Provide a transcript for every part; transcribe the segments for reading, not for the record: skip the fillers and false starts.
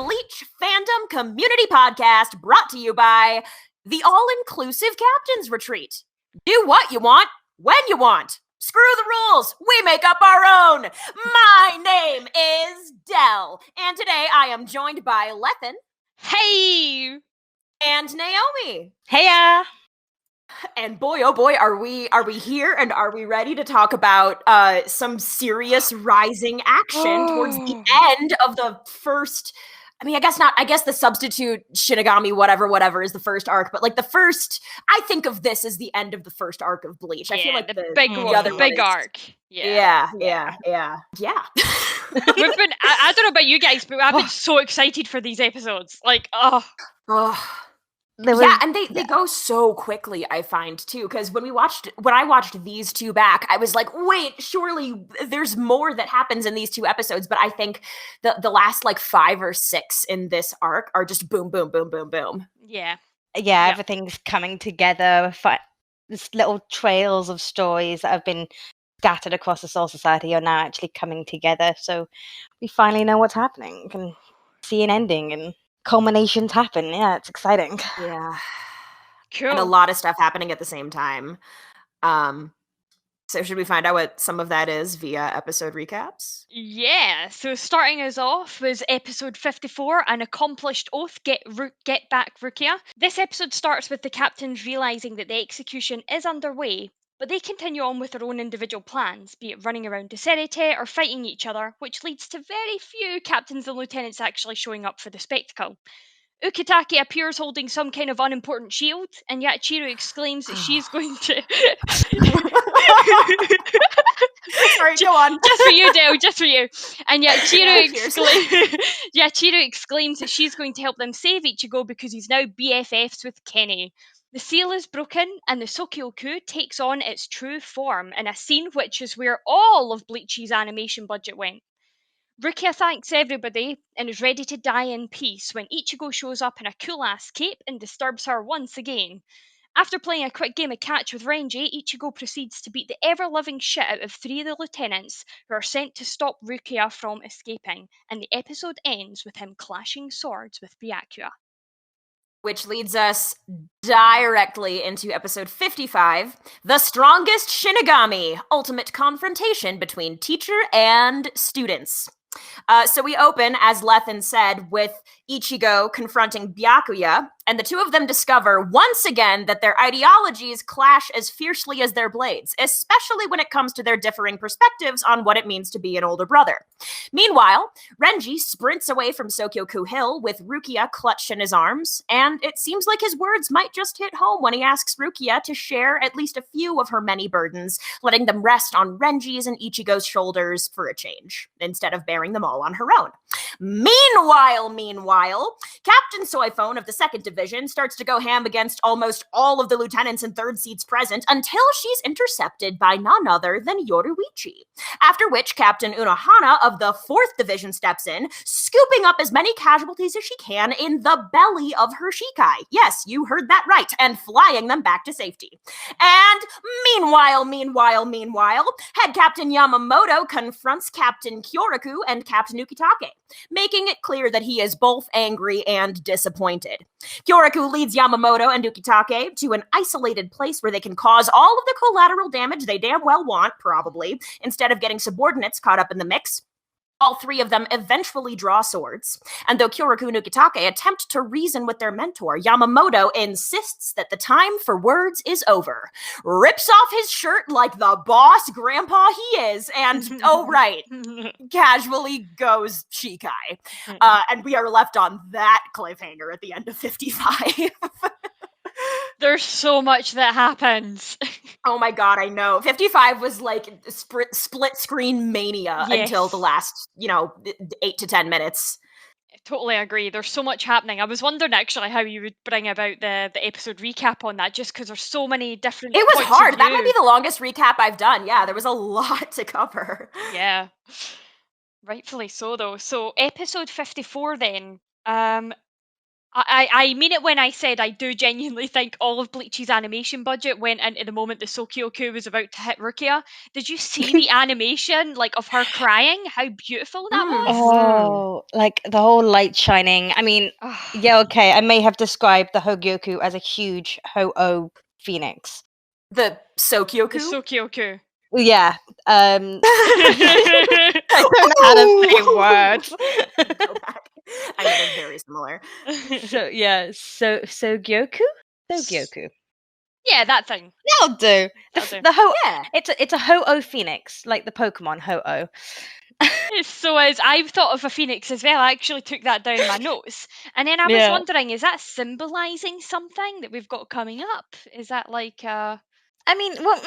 Bleach Fandom Community Podcast brought to you by the All-Inclusive Captain's Retreat. Do what you want, when you want. Screw the rules. We make up our own. My name is Del, and today I am joined by Lethan. Hey! And Naomi. Heya! And boy, oh boy, are we here, and are we ready to talk about some serious rising action towards the end of the first. I mean, I guess not. I guess the substitute Shinigami, whatever is the first arc, but like the first. I think of this as the end of the first arc of Bleach. Yeah, I feel like the big arc. Yeah. We've been. I don't know about you guys, but I've been so excited for these episodes. Like, and they go so quickly, I find, too, because when I watched these two back, I was like, wait, surely there's more that happens in these two episodes, but I think the last, 5 or 6 in this arc are just boom, boom, boom, boom, boom. Yeah, everything's coming together. These little trails of stories that have been scattered across the Soul Society are now actually coming together, so we finally know what's happening, and see an ending, and culminations happen. Yeah, it's exciting. Yeah. Cool. And a lot of stuff happening at the same time. So should we find out what some of that is via episode recaps? Yeah, so starting us off was episode 54, An Accomplished Oath, Get Back Rukia. This episode starts with the captains realising that the execution is underway, but they continue on with their own individual plans, be it running around Seireitei or fighting each other, which leads to very few captains and lieutenants actually showing up for the spectacle. Ukitake appears holding some kind of unimportant shield, and Ichigo exclaims that she's going to... Sorry, go on. Just for you, Del, just for you. And Ichigo exclaims that she's going to help them save Ichigo because he's now BFFs with Kenny. The seal is broken, and the Sokyoku takes on its true form in a scene which is where all of Bleach's animation budget went. Rukia thanks everybody and is ready to die in peace when Ichigo shows up in a cool-ass cape and disturbs her once again. After playing a quick game of catch with Ranji, Ichigo proceeds to beat the ever-loving shit out of 3 of the lieutenants who are sent to stop Rukia from escaping, and the episode ends with him clashing swords with Byakuya. Which leads us directly into episode 55, The Strongest Shinigami, Ultimate Confrontation Between Teacher and Students. So we open, as Lethan said, with Ichigo confronting Byakuya, and the two of them discover once again that their ideologies clash as fiercely as their blades, especially when it comes to their differing perspectives on what it means to be an older brother. Meanwhile, Ranji sprints away from Sokyoku Hill with Rukia clutched in his arms, and it seems like his words might just hit home when he asks Rukia to share at least a few of her many burdens, letting them rest on Renji's and Ichigo's shoulders for a change, instead of bearing them all on her own. Meanwhile, Captain Soiphone of the 2nd Division starts to go ham against almost all of the lieutenants and third seats present until she's intercepted by none other than Yoruichi. After which Captain Unohana of the 4th Division steps in, scooping up as many casualties as she can in the belly of her Shikai. Yes, you heard that right, and flying them back to safety. And meanwhile, Head Captain Yamamoto confronts Captain Kyoraku and Captain Ukitake, making it clear that he is both angry and disappointed. Kyoraku leads Yamamoto and Ukitake to an isolated place where they can cause all of the collateral damage they damn well want, probably, instead of getting subordinates caught up in the mix. All 3 of them eventually draw swords, and though Kyoraku and Ukitake attempt to reason with their mentor, Yamamoto insists that the time for words is over, rips off his shirt like the boss grandpa he is, and, oh right, casually goes Shikai. And we are left on that cliffhanger at the end of 55. There's so much that happens. Oh my god, I know. 55 was like split screen mania until the last, 8 to 10 minutes. I totally agree. There's so much happening. I was wondering actually how you would bring about the episode recap on that, just because there's so many different It was points hard. of That view. might be the longest recap I've done. Yeah, there was a lot to cover. Yeah. Rightfully so, though. So, episode 54 then. I mean it when I said I do genuinely think all of Bleach's animation budget went into the moment the Sokyo-ku was about to hit Rukia. Did you see the animation, like, of her crying? How beautiful that was? Oh, like the whole light shining. I mean, yeah, okay, I may have described the Hogyoku as a huge Ho-Oh phoenix. The Sokyo-ku? The Sokyo-ku. Yeah. I don't know how to say words. Go back. I know they're very similar. So yeah, Sogyoku? Sogyoku. Yeah, that thing. That'll do. That'll do. The Ho Yeah. it's a Ho-Oh phoenix, like the Pokemon Ho-Oh. So as I've thought of a phoenix as well, I actually took that down in my notes. And then I was wondering, is that symbolising something that we've got coming up? Is that like I mean, well,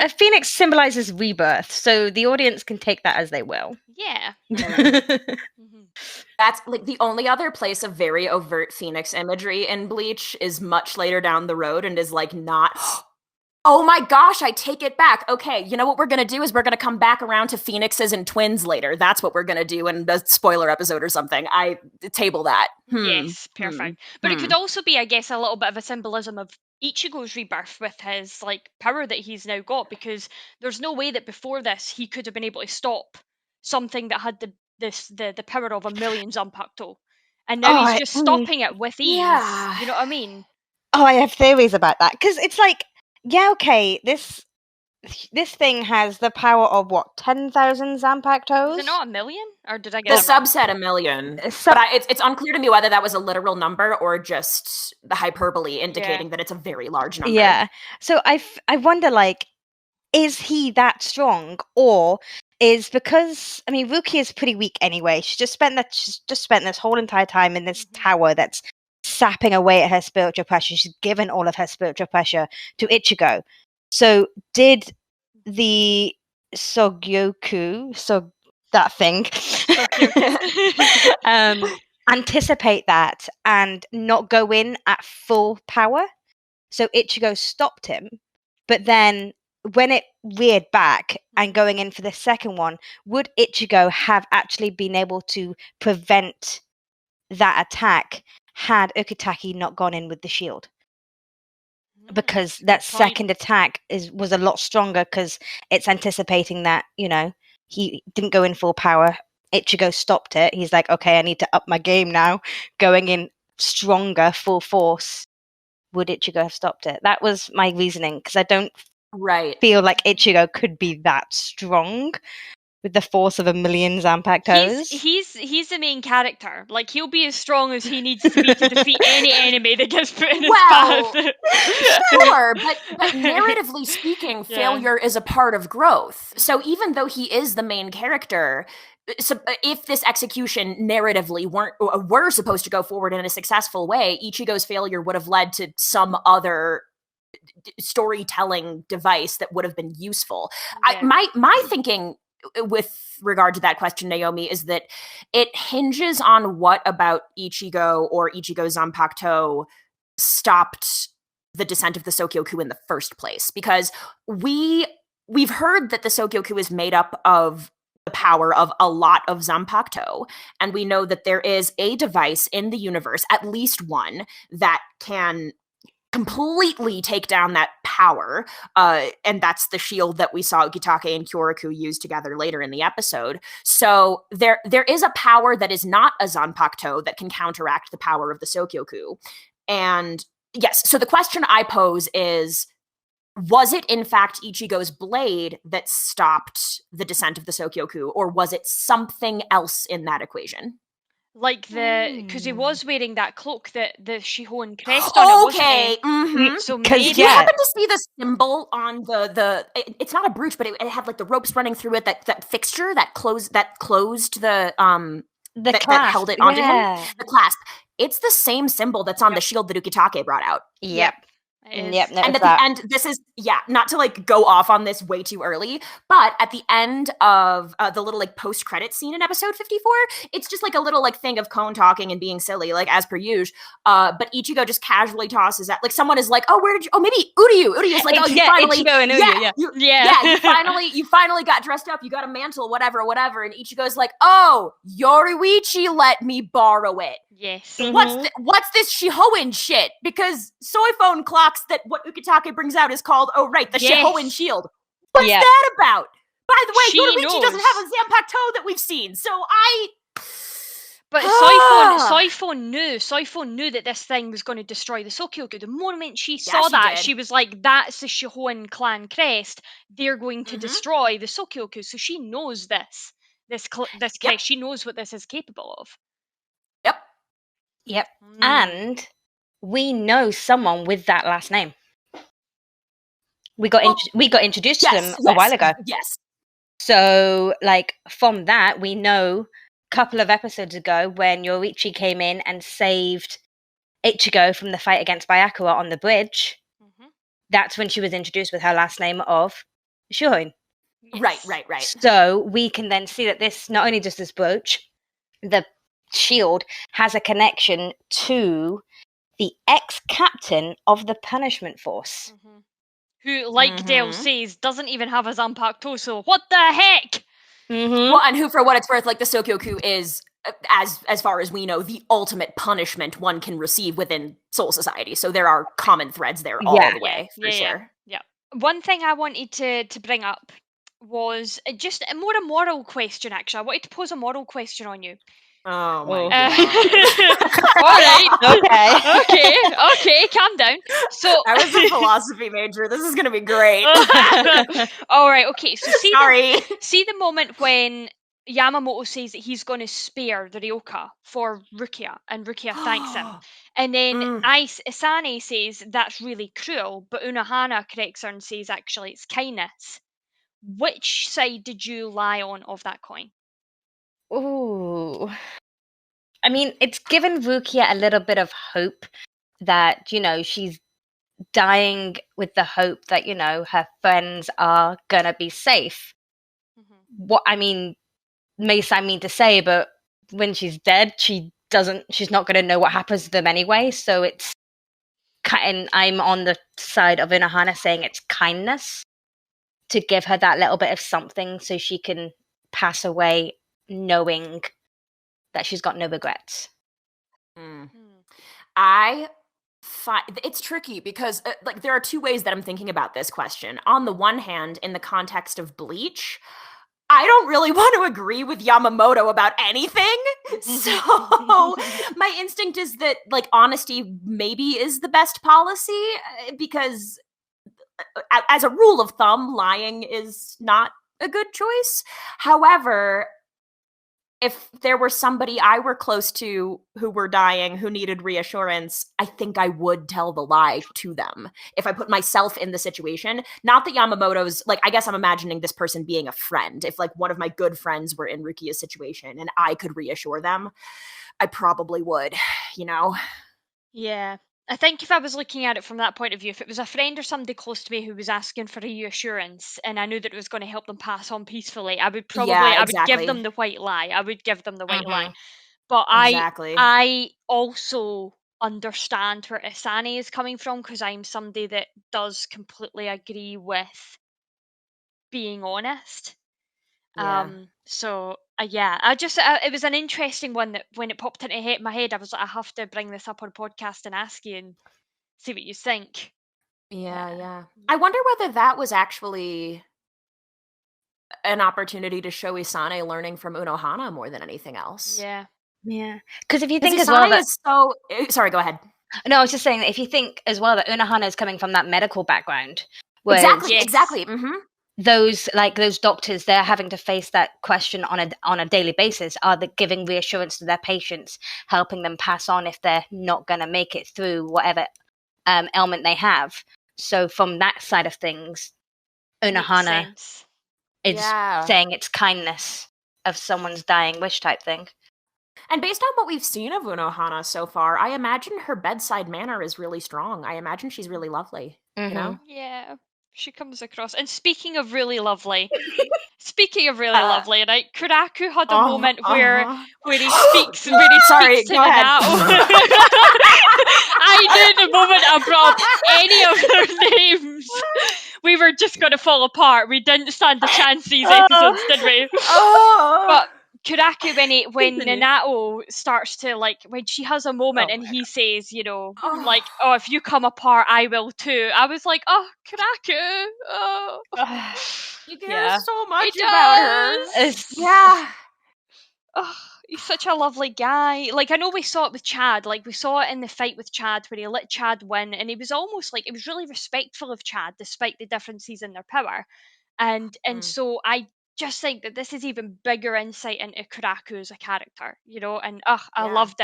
a phoenix symbolizes rebirth, so the audience can take that as they will. Yeah. That's like the only other place of very overt phoenix imagery in Bleach is much later down the road and is like not. Oh my gosh, I take it back. Okay, you know what we're going to do is we're going to come back around to phoenixes and twins later. That's what we're going to do in the spoiler episode or something. I table that. Yes, perfect. But it could also be, I guess, a little bit of a symbolism of Ichigo's rebirth with his like power that he's now got, because there's no way that before this he could have been able to stop something that had the power of 1,000,000 Zanpakuto. And now he's just stopping it with ease. Yeah. You know what I mean? Oh, I have theories about that, because it's like, yeah, okay, this thing has the power of what, 10,000 Zanpakutos? Is it not 1,000,000? Or did I get The that wrong? subset 1,000,000, but it's unclear to me whether that was a literal number or just the hyperbole indicating that it's a very large number. Yeah. So I wonder, like, is he that strong, or is, because I mean Rukia is pretty weak anyway. She's just spent this whole entire time in this tower that's sapping away at her spiritual pressure. She's given all of her spiritual pressure to Ichigo. So did the Sogyoku, that thing, anticipate that and not go in at full power? So Ichigo stopped him, but then when it reared back and going in for the second one, would Ichigo have actually been able to prevent that attack had Ukitake not gone in with the shield? Because that second attack was a lot stronger, because it's anticipating that, you know, he didn't go in full power. Ichigo stopped it. He's like, okay, I need to up my game now, going in stronger, full force. Would Ichigo have stopped it? That was my reasoning, because I don't feel like Ichigo could be that strong with the force of 1,000,000 Zanpakutos. He's the main character. Like, he'll be as strong as he needs to be to defeat any enemy that gets put in his path. Sure, but narratively speaking, failure is a part of growth. So even though he is the main character, so if this execution narratively were supposed to go forward in a successful way, Ichigo's failure would have led to some other storytelling device that would have been useful. My thinking with regard to that question, Naomi, is that it hinges on what about Ichigo or Ichigo Zanpakuto stopped the descent of the Sokyo-ku in the first place. Because we've heard that the Sokyo-ku is made up of the power of a lot of Zanpakuto, and we know that there is a device in the universe, at least one, that can completely take down that power, and that's the shield that we saw Ukitake and Kyoraku use together later in the episode. So there is a power that is not a Zanpakuto that can counteract the power of the Sokyo-ku. And yes, so the question I pose is, was it in fact Ichigo's blade that stopped the descent of the Sokyo-ku, or was it something else in that equation? Like because he was wearing that cloak, that the Shihoan crest on it, wasn't he? Mm-hmm. So did you happen to see the symbol on it's not a brooch, but it had like the ropes running through it, that fixture that closed the that held it onto him, the clasp. It's the same symbol that's on the shield that Ukitake brought out. Yep. It is. Yep, And noticed at that. the end, this is, not to like go off on this way too early, but at the end of the little like post-credit scene in episode 54, it's just like a little like thing of Cone talking and being silly, like as per usual. But Ichigo just casually tosses that, like someone is like, oh, where did you, oh, maybe Uryu is like, oh, you finally, Ichigo and Uryu, you finally got dressed up, you got a mantle, whatever. And Ichigo's like, oh, Yoruichi let me borrow it. Yes. Mhm. What's this Shihoin shit? Because Soiphone clocks that what Ukitake brings out is called, oh right, the Yes. Shihoin shield. What's Yeah. that about? By the way, She Yoruichi doesn't knows. have a Zanpakuto that we've seen, so But Soiphone knew that this thing was going to destroy the Sokyoku. The moment she saw she that, did. she was like, that's the Shihoin clan crest. They're going to destroy the Sokyoku. So she knows this crest. She knows what this is capable of. Yep. And we know someone with that last name. We got introduced to them a while ago. Yes. So, like, from that, we know a couple of episodes ago when Yoruichi came in and saved Ichigo from the fight against Byakuya on the bridge, that's when she was introduced with her last name of Shihoin. Yes. Right. So we can then see that this, not only does this brooch, the shield has a connection to the ex-captain of the punishment force. Who, like Dale says, doesn't even have a Zanpakuto, so what the heck? Well, and who, for what it's worth, like the Sokyoku is, as far as we know, the ultimate punishment one can receive within Soul Society. So there are common threads there all the way, for sure. Yeah. One thing I wanted to bring up was just a moral question, actually. I wanted to pose a moral question on you. Oh my God. All right. Okay, calm down. So I was a philosophy major. This is gonna be great. All right, okay. So Sorry. See the moment when Yamamoto says that he's going to spare the Ryoka for Rukia, and Rukia thanks him. And then Asane says that's really cruel, but Unohana corrects her and says actually it's kindness. Which side did you lie on of that coin? Ooh. I mean, it's given Rukia a little bit of hope that, she's dying with the hope that, her friends are gonna be safe. What, I mean, may sound mean to say, but when she's dead, she's not gonna know what happens to them anyway, so it's and I'm on the side of Unohana saying it's kindness to give her that little bit of something so she can pass away knowing that she's got no regrets. It's tricky because like there are two ways that I'm thinking about this question. On the one hand, in the context of Bleach, I don't really want to agree with Yamamoto about anything. So my instinct is that like honesty maybe is the best policy because as a rule of thumb, lying is not a good choice. However, if there were somebody I were close to who were dying, who needed reassurance, I think I would tell the lie to them. If I put myself in the situation, not that Yamamoto's, like, I guess I'm imagining this person being a friend. If, like, one of my good friends were in Rukia's situation and I could reassure them, I probably would, Yeah. I think if I was looking at it from that point of view, if it was a friend or somebody close to me who was asking for reassurance and I knew that it was going to help them pass on peacefully, I would give them the white lie. But I also understand where Asane is coming from because I'm somebody that does completely agree with being honest. It was an interesting one that when it popped into my head, I was like, I have to bring this up on a podcast and ask you and see what you think. Yeah. I wonder whether that was actually an opportunity to show Asane learning from Unohana more than anything else. Yeah. Because if you think as well that sorry, go ahead. No, I was just saying that if you think as well that Unohana is coming from that medical background, Exactly. Those doctors, they're having to face that question on a daily basis. Are they giving reassurance to their patients, helping them pass on if they're not going to make it through whatever ailment they have? So from that side of things, Unohana is saying it's kindness of someone's dying wish type thing. And based on what we've seen of Unohana so far, I imagine her bedside manner is really strong. I imagine she's really lovely. You know? Yeah, she comes across. And speaking of really lovely, right? Kyoraku had a moment where he speaks to Nanao. I knew the moment I brought up any of their names, we were just going to fall apart. We didn't stand a chance these episodes, did we? But Kyoraku, when Nanao starts to, like, when she has a moment and he says, you know, like, oh, if you come apart, I will too. I was like, oh, Kyoraku, oh. You care so much about her. Yeah. Oh, he's such a lovely guy. Like, I know we saw it with Chad. Like, we saw it in the fight with Chad where he let Chad win, and he was almost like, he was really respectful of Chad despite the differences in their power. And so I just think that this is even bigger insight into Kyoraku as a character, you know, and I loved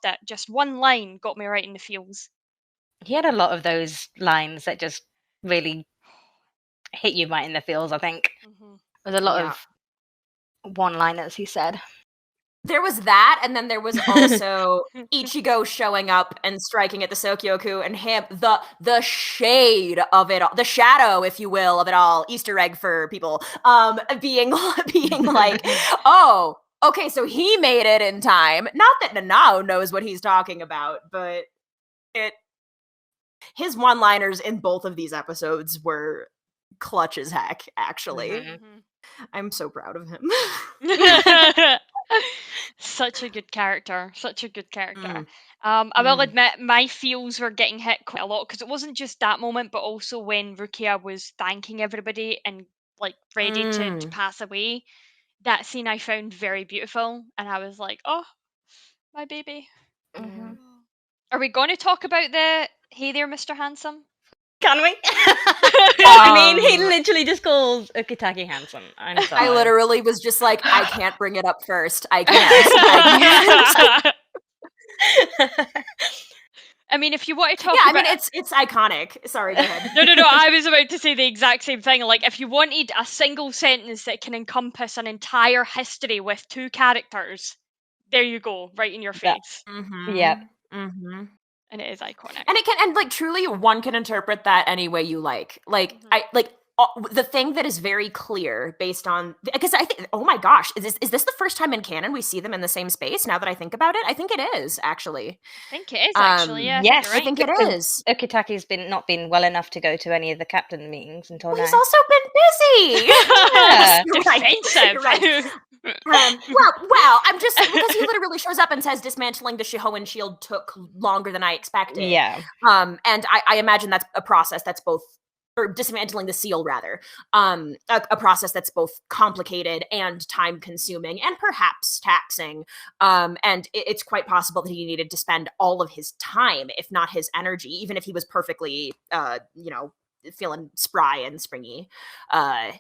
it. Just one line got me right in the feels. He had a lot of those lines that just really hit you right in the feels, I think. There's a lot of one-liners he said. There was that, and then there was also Ichigo showing up and striking at the Sokyoku, and him, the shade of it all, the shadow, if you will, of it all, Easter egg for people, being like, oh, okay, so he made it in time. Not that Nanao knows what he's talking about, but his one-liners in both of these episodes were clutch as heck, actually. I'm so proud of him. Such a good character. I will admit my feels were getting hit quite a lot because it wasn't just that moment, but also when Rukia was thanking everybody and like ready to pass away. That scene I found very beautiful, and I was like, oh, my baby. Are we going to talk about the "Hey there, Mr. Handsome"? Can we? I mean, he literally just calls Ukitake handsome. I'm sorry. I literally was just like, I can't bring it up first. I can't. I mean, if you want to talk about... I mean, it's iconic. Sorry, go ahead. No, I was about to say the exact same thing. Like, if you wanted a single sentence that can encompass an entire history with two characters, there you go, right in your face. Yeah. And it is iconic. And it can, and like, truly, one can interpret that any way you like. Like, the thing that is very clear based on, because I think, oh my gosh, is this the first time in canon we see them in the same space? Now that I think about it, I think it is actually. I think it is actually. Yeah. Yes, I think it is. Ukitake's not been well enough to go to any of the captain meetings until now. He's also been busy. Defensive. Right. Well, I'm just because he literally shows up and says dismantling the Shihoan shield took longer than I expected. Yeah. And I imagine that's a process that's both, or dismantling the seal rather, a process that's both complicated and time consuming and perhaps taxing. And it's quite possible that he needed to spend all of his time, if not his energy, even if he was perfectly, feeling spry and springy. I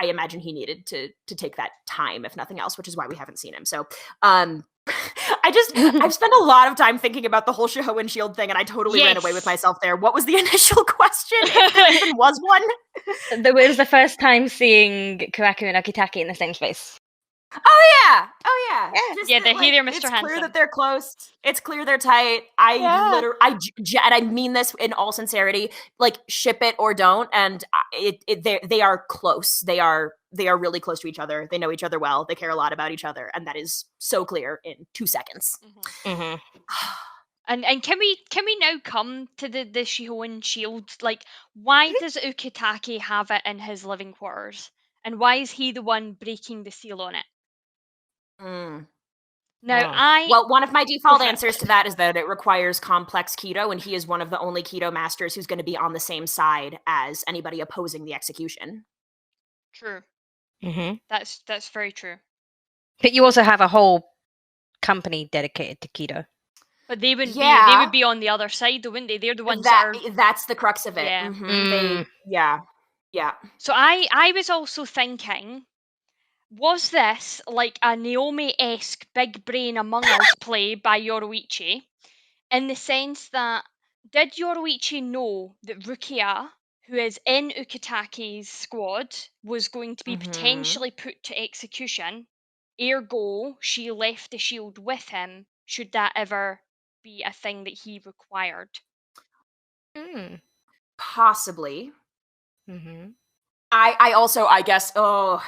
imagine he needed to take that time, if nothing else, which is why we haven't seen him. So, I've spent a lot of time thinking about the whole Shihoan shield thing, and I totally ran away with myself there. What was the initial question? If there even was one? It was the first time seeing Kyoraku and Ukitake in the same space. Oh yeah. The Hey there, Mr. Handsome. It's clear that they're close. It's clear they're tight. And I mean this in all sincerity. Like, ship it or don't, and they are close. They are really close to each other. They know each other well. They care a lot about each other, and that is so clear in 2 seconds. And can we now come to the Shihoan shield? Like, why does Ukitake have it in his living quarters, and why is he the one breaking the seal on it? Well, one of my default answers to that is that it requires complex keto, and he is one of the only keto masters who's going to be on the same side as anybody opposing the execution. True. That's very true. But you also have a whole company dedicated to keto. But they would be on the other side, wouldn't they? They're the ones that's the crux of it. Yeah. So I was also thinking, was this like a Naomi-esque big brain Among Us play by Yoruichi, in the sense that, did Yoruichi know that Rukia, who is in Ukitake's squad, was going to be potentially put to execution ergo, she left the shield with him, should that ever be a thing that he required. Possibly. Mm-hmm. I also, I guess, I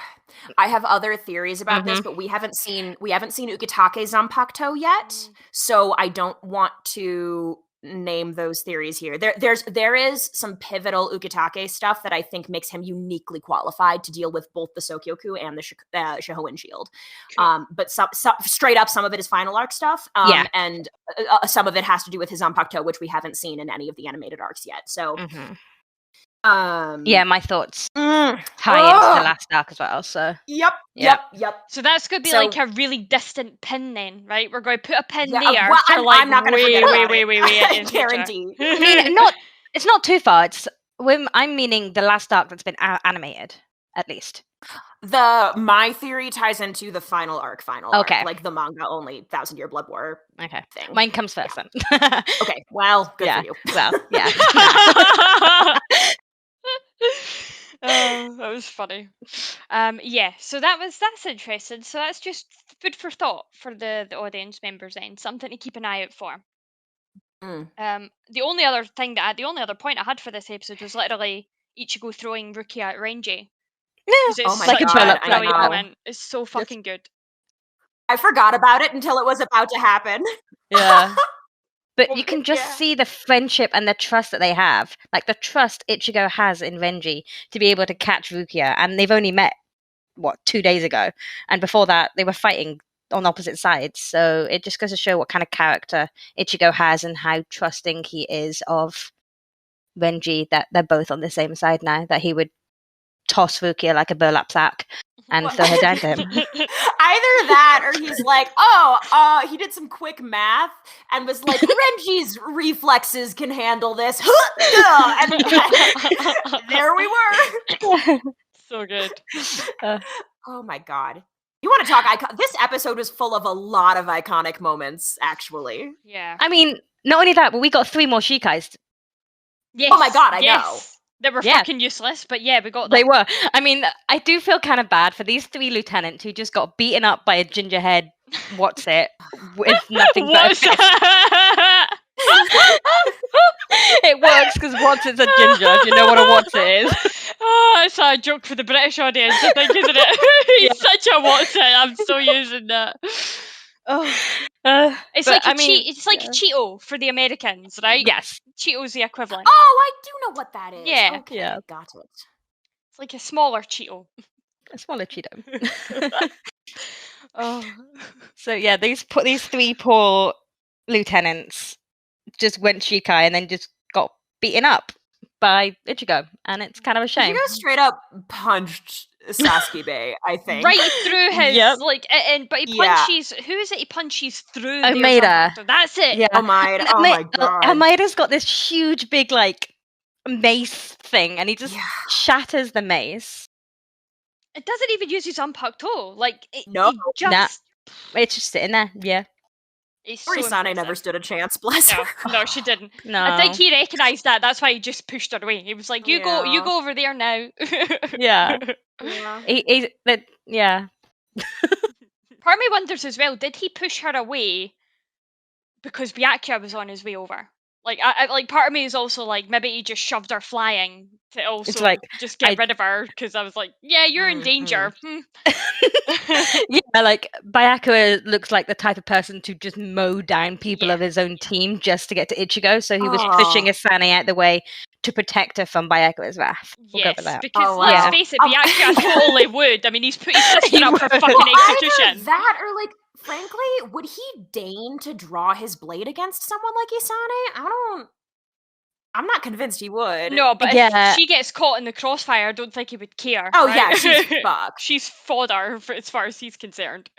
have other theories about this, but we haven't seen Ukitake Zanpakuto yet, so I don't want to name those theories here. There is some pivotal Ukitake stuff that I think makes him uniquely qualified to deal with both the Sokyoku and the Shihoin shield. Cool. But straight up, some of it is final arc stuff, and some of it has to do with his Zanpakuto, which we haven't seen in any of the animated arcs yet. So. My thoughts tie into the last arc as well. So Yep. So that's going to be like a really distant pin, then, right? We're going to put a pin there. Well, I'm not going to forget about way. Guarantee. I mean, it's not too far. I'm meaning the last arc that's been animated, at least. My theory ties into the final arc, arc, like the manga only 1,000-year Blood War thing. Mine comes first then. Okay, well, good for you. Well, yeah. That was funny. So that's interesting. So that's just food for thought for the audience members then. Something to keep an eye out for. The only other point I had for this episode was literally Ichigo throwing Rukia at Ranji. Yeah. Oh my god, brilliant moment. It's so fucking good. I forgot about it until it was about to happen. Yeah. But you can just see the friendship and the trust that they have. Like the trust Ichigo has in Renji to be able to catch Rukia. And they've only met, 2 days ago. And before that, they were fighting on opposite sides. So it just goes to show what kind of character Ichigo has and how trusting he is of Renji, that they're both on the same side now, that he would toss Rukia like a burlap sack and throw her down to him. Either that, or he's like, he did some quick math and was like, Renji's reflexes can handle this. And there we were. So good. Oh my god. You want to talk? This episode was full of a lot of iconic moments, actually. Yeah. I mean, not only that, but we got 3 more Shikais. Yes. Oh my god, I know. They were fucking useless, but we got them. They were. I mean, I do feel kind of bad for these 3 lieutenants who just got beaten up by a gingerhead what's-it with nothing but a fist. It works because what's-it's a ginger, if you know what a what's-it is. Oh, it's a joke for the British audience, I think, isn't it? He's such a what's-it. I'm so using that. It's like a Cheeto for the Americans, right? Yes. Cheeto's the equivalent. Oh, I do know what that is. Yeah. Okay, got it. It's like a smaller Cheeto. A smaller Cheeto. So yeah, these 3 poor lieutenants just went Shikai and then just got beaten up by Ichigo, and it's kind of a shame. Ichigo straight up punched Sasuke, I think. Right through his, but he punches, who is it he punches through? Omaida. That's it. Yeah. Omaida, oh my god. Omaida's got this huge, big, mace thing, and he just shatters the mace. It doesn't even use his Zanpakuto. It's just sitting there, Morisane never stood a chance, bless her. No, she didn't. No. I think he recognised that. That's why he just pushed her away. He was like, you go over there now. Yeah. Yeah. Part of me wonders as well, did he push her away because Byakuya was on his way over? Part of me is also like, maybe he just shoved her flying to also just get rid of her, because I was like, yeah, you're in danger. Byakuya looks like the type of person to just mow down people of his own team just to get to Ichigo, so he was pushing Asane out the way to protect her from Byakuya's wrath. We'll go with that. Because let's face it, Byakuya totally would. I mean, he's put his sister up for fucking execution. Either that, or frankly, would he deign to draw his blade against someone like Asane? I'm not convinced he would. No, but if she gets caught in the crossfire, I don't think he would care. Oh, right? yeah, she's fucked. She's fodder as far as he's concerned.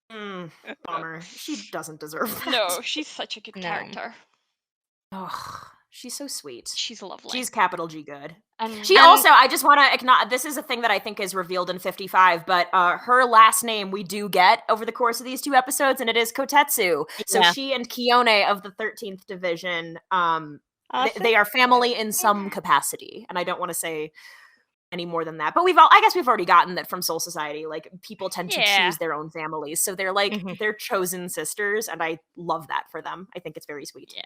Bummer. She doesn't deserve that. No, she's such a good character. Ugh, she's so sweet. She's lovely. She's capital G good. She also, I just want to acknowledge, this is a thing that I think is revealed in 55, but her last name we do get over the course of these 2 episodes, and it is Kotetsu. So she and Kiyone of the 13th Division, they are family in some capacity, and I don't want to say any more than that. But I guess we've already gotten that from Soul Society. Like, people tend to Yeah. choose their own families, so they're like Mhm. they're chosen sisters, and I love that for them. I think it's very sweet. Yeah.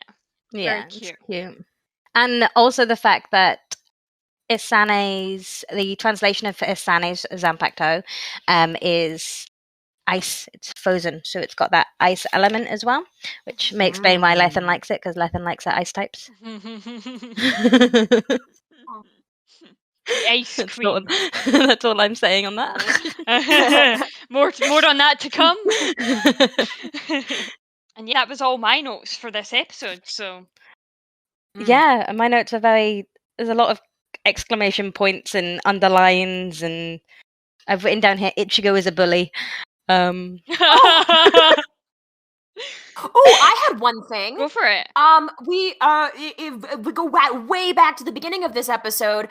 Yeah, Very it's cute. And also the fact that the translation of Isane's Zanpakuto is ice. It's frozen, so it's got that ice element as well, which may explain why Lethan likes it, because Lethan likes the ice types. The ice queen. That's all I'm saying on that. more on that to come. And yeah, that was all my notes for this episode. So yeah, and my notes are there's a lot of exclamation points and underlines, and I've written down here Ichigo is a bully. Oh, I had one thing. Go for it. If we go way back to the beginning of this episode,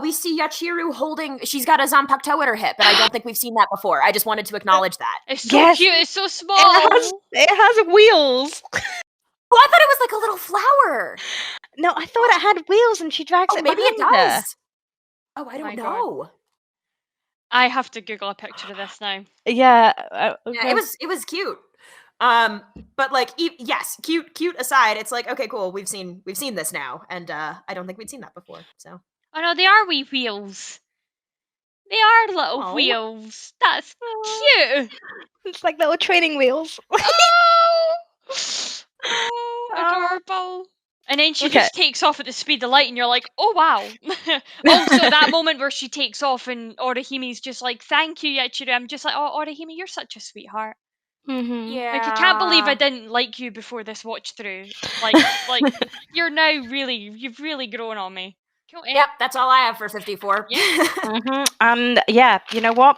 we see Yachiru she's got a Zanpakuto at her hip, and I don't think we've seen that before. I just wanted to acknowledge that. It's so cute. It's so small. It has wheels. Oh, I thought it was like a little flower. No, I thought it had wheels, and she drags it. Maybe it behind her. does. Oh, I don't My know. I have to Google a picture of this now. Yeah, it was cute. But like, yes, cute aside, it's like, okay, cool. We've seen this now, and I don't think we'd seen that before. So, oh no, they are wee wheels. They are little wheels. That's cute. It's like little training wheels. Oh, adorable. And then she just takes off at the speed of light, and you're like, oh wow. Also, that moment where she takes off and Orihimi's just like, thank you, Yachiru. I'm just like, oh, Orihimi, you're such a sweetheart. Mm-hmm. yeah. Like, I can't believe I didn't like you before this watch through. Like you're now you've really grown on me. Yep, that's all I have for 54. Yeah. Mm-hmm. And yeah, you know what?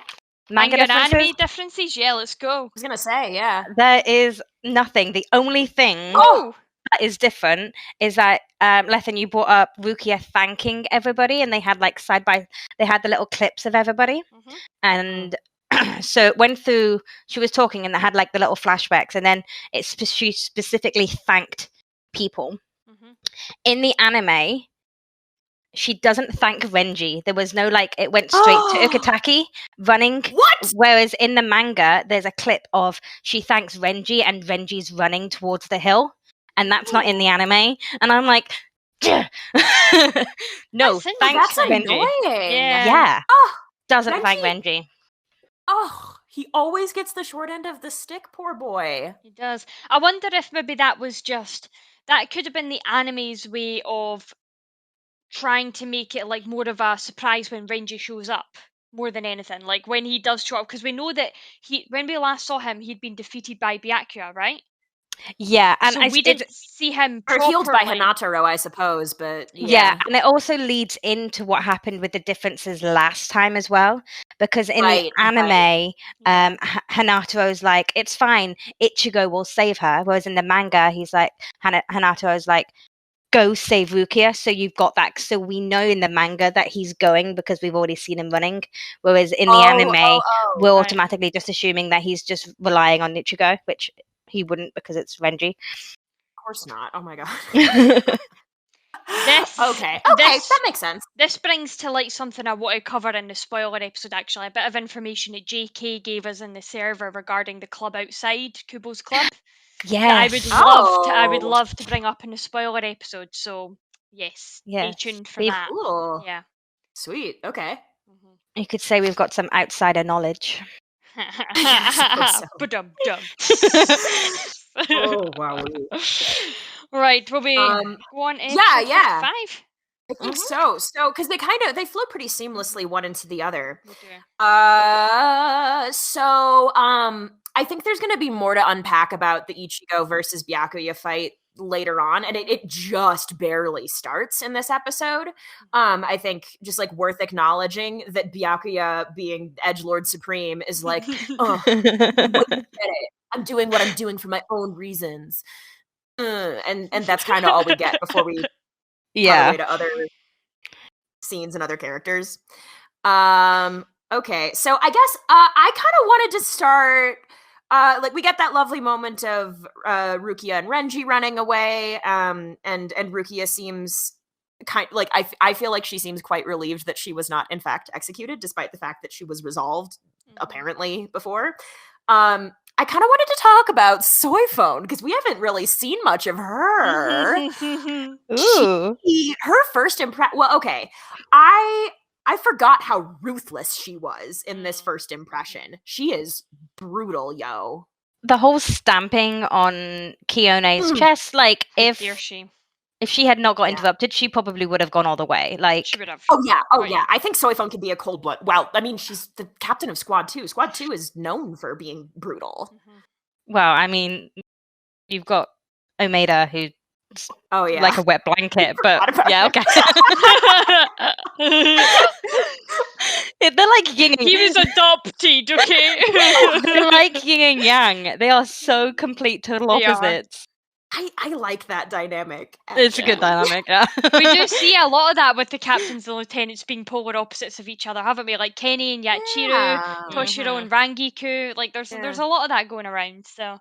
Manga and anime differences? Yeah, let's go. I was gonna say, yeah. There is nothing. The only thing that is different is that Lethan, you brought up Rukia thanking everybody, and they had like they had the little clips of everybody, and so it went through. She was talking, and they had like the little flashbacks, and then she specifically thanked people. In the anime, she doesn't thank Ranji. There was no it went straight to Ukitake running. What? Whereas in the manga, there's a clip of she thanks Ranji, and Renji's running towards the hill, and that's not in the anime. And I'm like, no, thanks Renji. Annoying. Yeah. Doesn't thank Ranji. Oh, he always gets the short end of the stick, poor boy. He does. I wonder if maybe that could have been the anime's way of trying to make it like more of a surprise when Renji shows up, more than anything. Like when he does show up, because we know that when we last saw him, he'd been defeated by Byakuya, right? Yeah, and so we didn't see him properly. Or healed by Hinataro, I suppose, but yeah, and it also leads into what happened with the differences last time as well, because in the anime, Hinataro's like, it's fine, Ichigo will save her, whereas in the manga, he's like, Hinataro's like, go save Rukia, so you've got that, so we know in the manga that he's going because we've already seen him running, whereas in the anime, we're automatically just assuming that he's just relying on Ichigo, which he wouldn't because it's Renji. Of course not. Oh my god. Okay, that makes sense. This brings to light something I want to cover in the spoiler episode, actually. A bit of information that JK gave us in the server regarding the club outside, Kubo's club. Yes. I would love to bring up in the spoiler episode, so yes. Stay tuned for that. Cool. Yeah. Sweet. Okay. You could say we've got some outsider knowledge. Oh wow. Right, will we go on episode 5? I think so. So, because they flow pretty seamlessly one into the other. I think there's going to be more to unpack about the Ichigo versus Byakuya fight later on, and it just barely starts in this episode. I think just like worth acknowledging that Byakuya, being Edgelord Supreme, is like, oh, you wouldn't get it. I'm doing what I'm doing for my own reasons. And that's kind of all we get before we away to other scenes and other characters. Okay, so I guess I kind of wanted to start. We get that lovely moment of Rukia and Ranji running away, and Rukia seems I feel like she seems quite relieved that she was not in fact executed, despite the fact that she was resolved apparently before. I kind of wanted to talk about Soifone because we haven't really seen much of her. Ooh. Her first impression. Well, okay, I forgot how ruthless she was in this first impression. She is brutal, yo. The whole stamping on Kione's chest, like if she had not got interrupted, she probably would have gone all the way. Like she would have. Oh yeah. I think Soifone could be a cold blood. Well, I mean, she's the captain of Squad 2. Squad 2 is known for being brutal. Well, I mean, you've got Omeda who's like a wet blanket, but yeah, okay. They're like yin and He was adopted, okay? They're like yin and yang. They are so complete, total opposites. I like that dynamic. It's a good dynamic, yeah. We do see a lot of that with the captains and lieutenants being polar opposites of each other, haven't we? Like Kenny and Yachiru, Toshiro and Rangiku. Like there's a lot of that going around, so.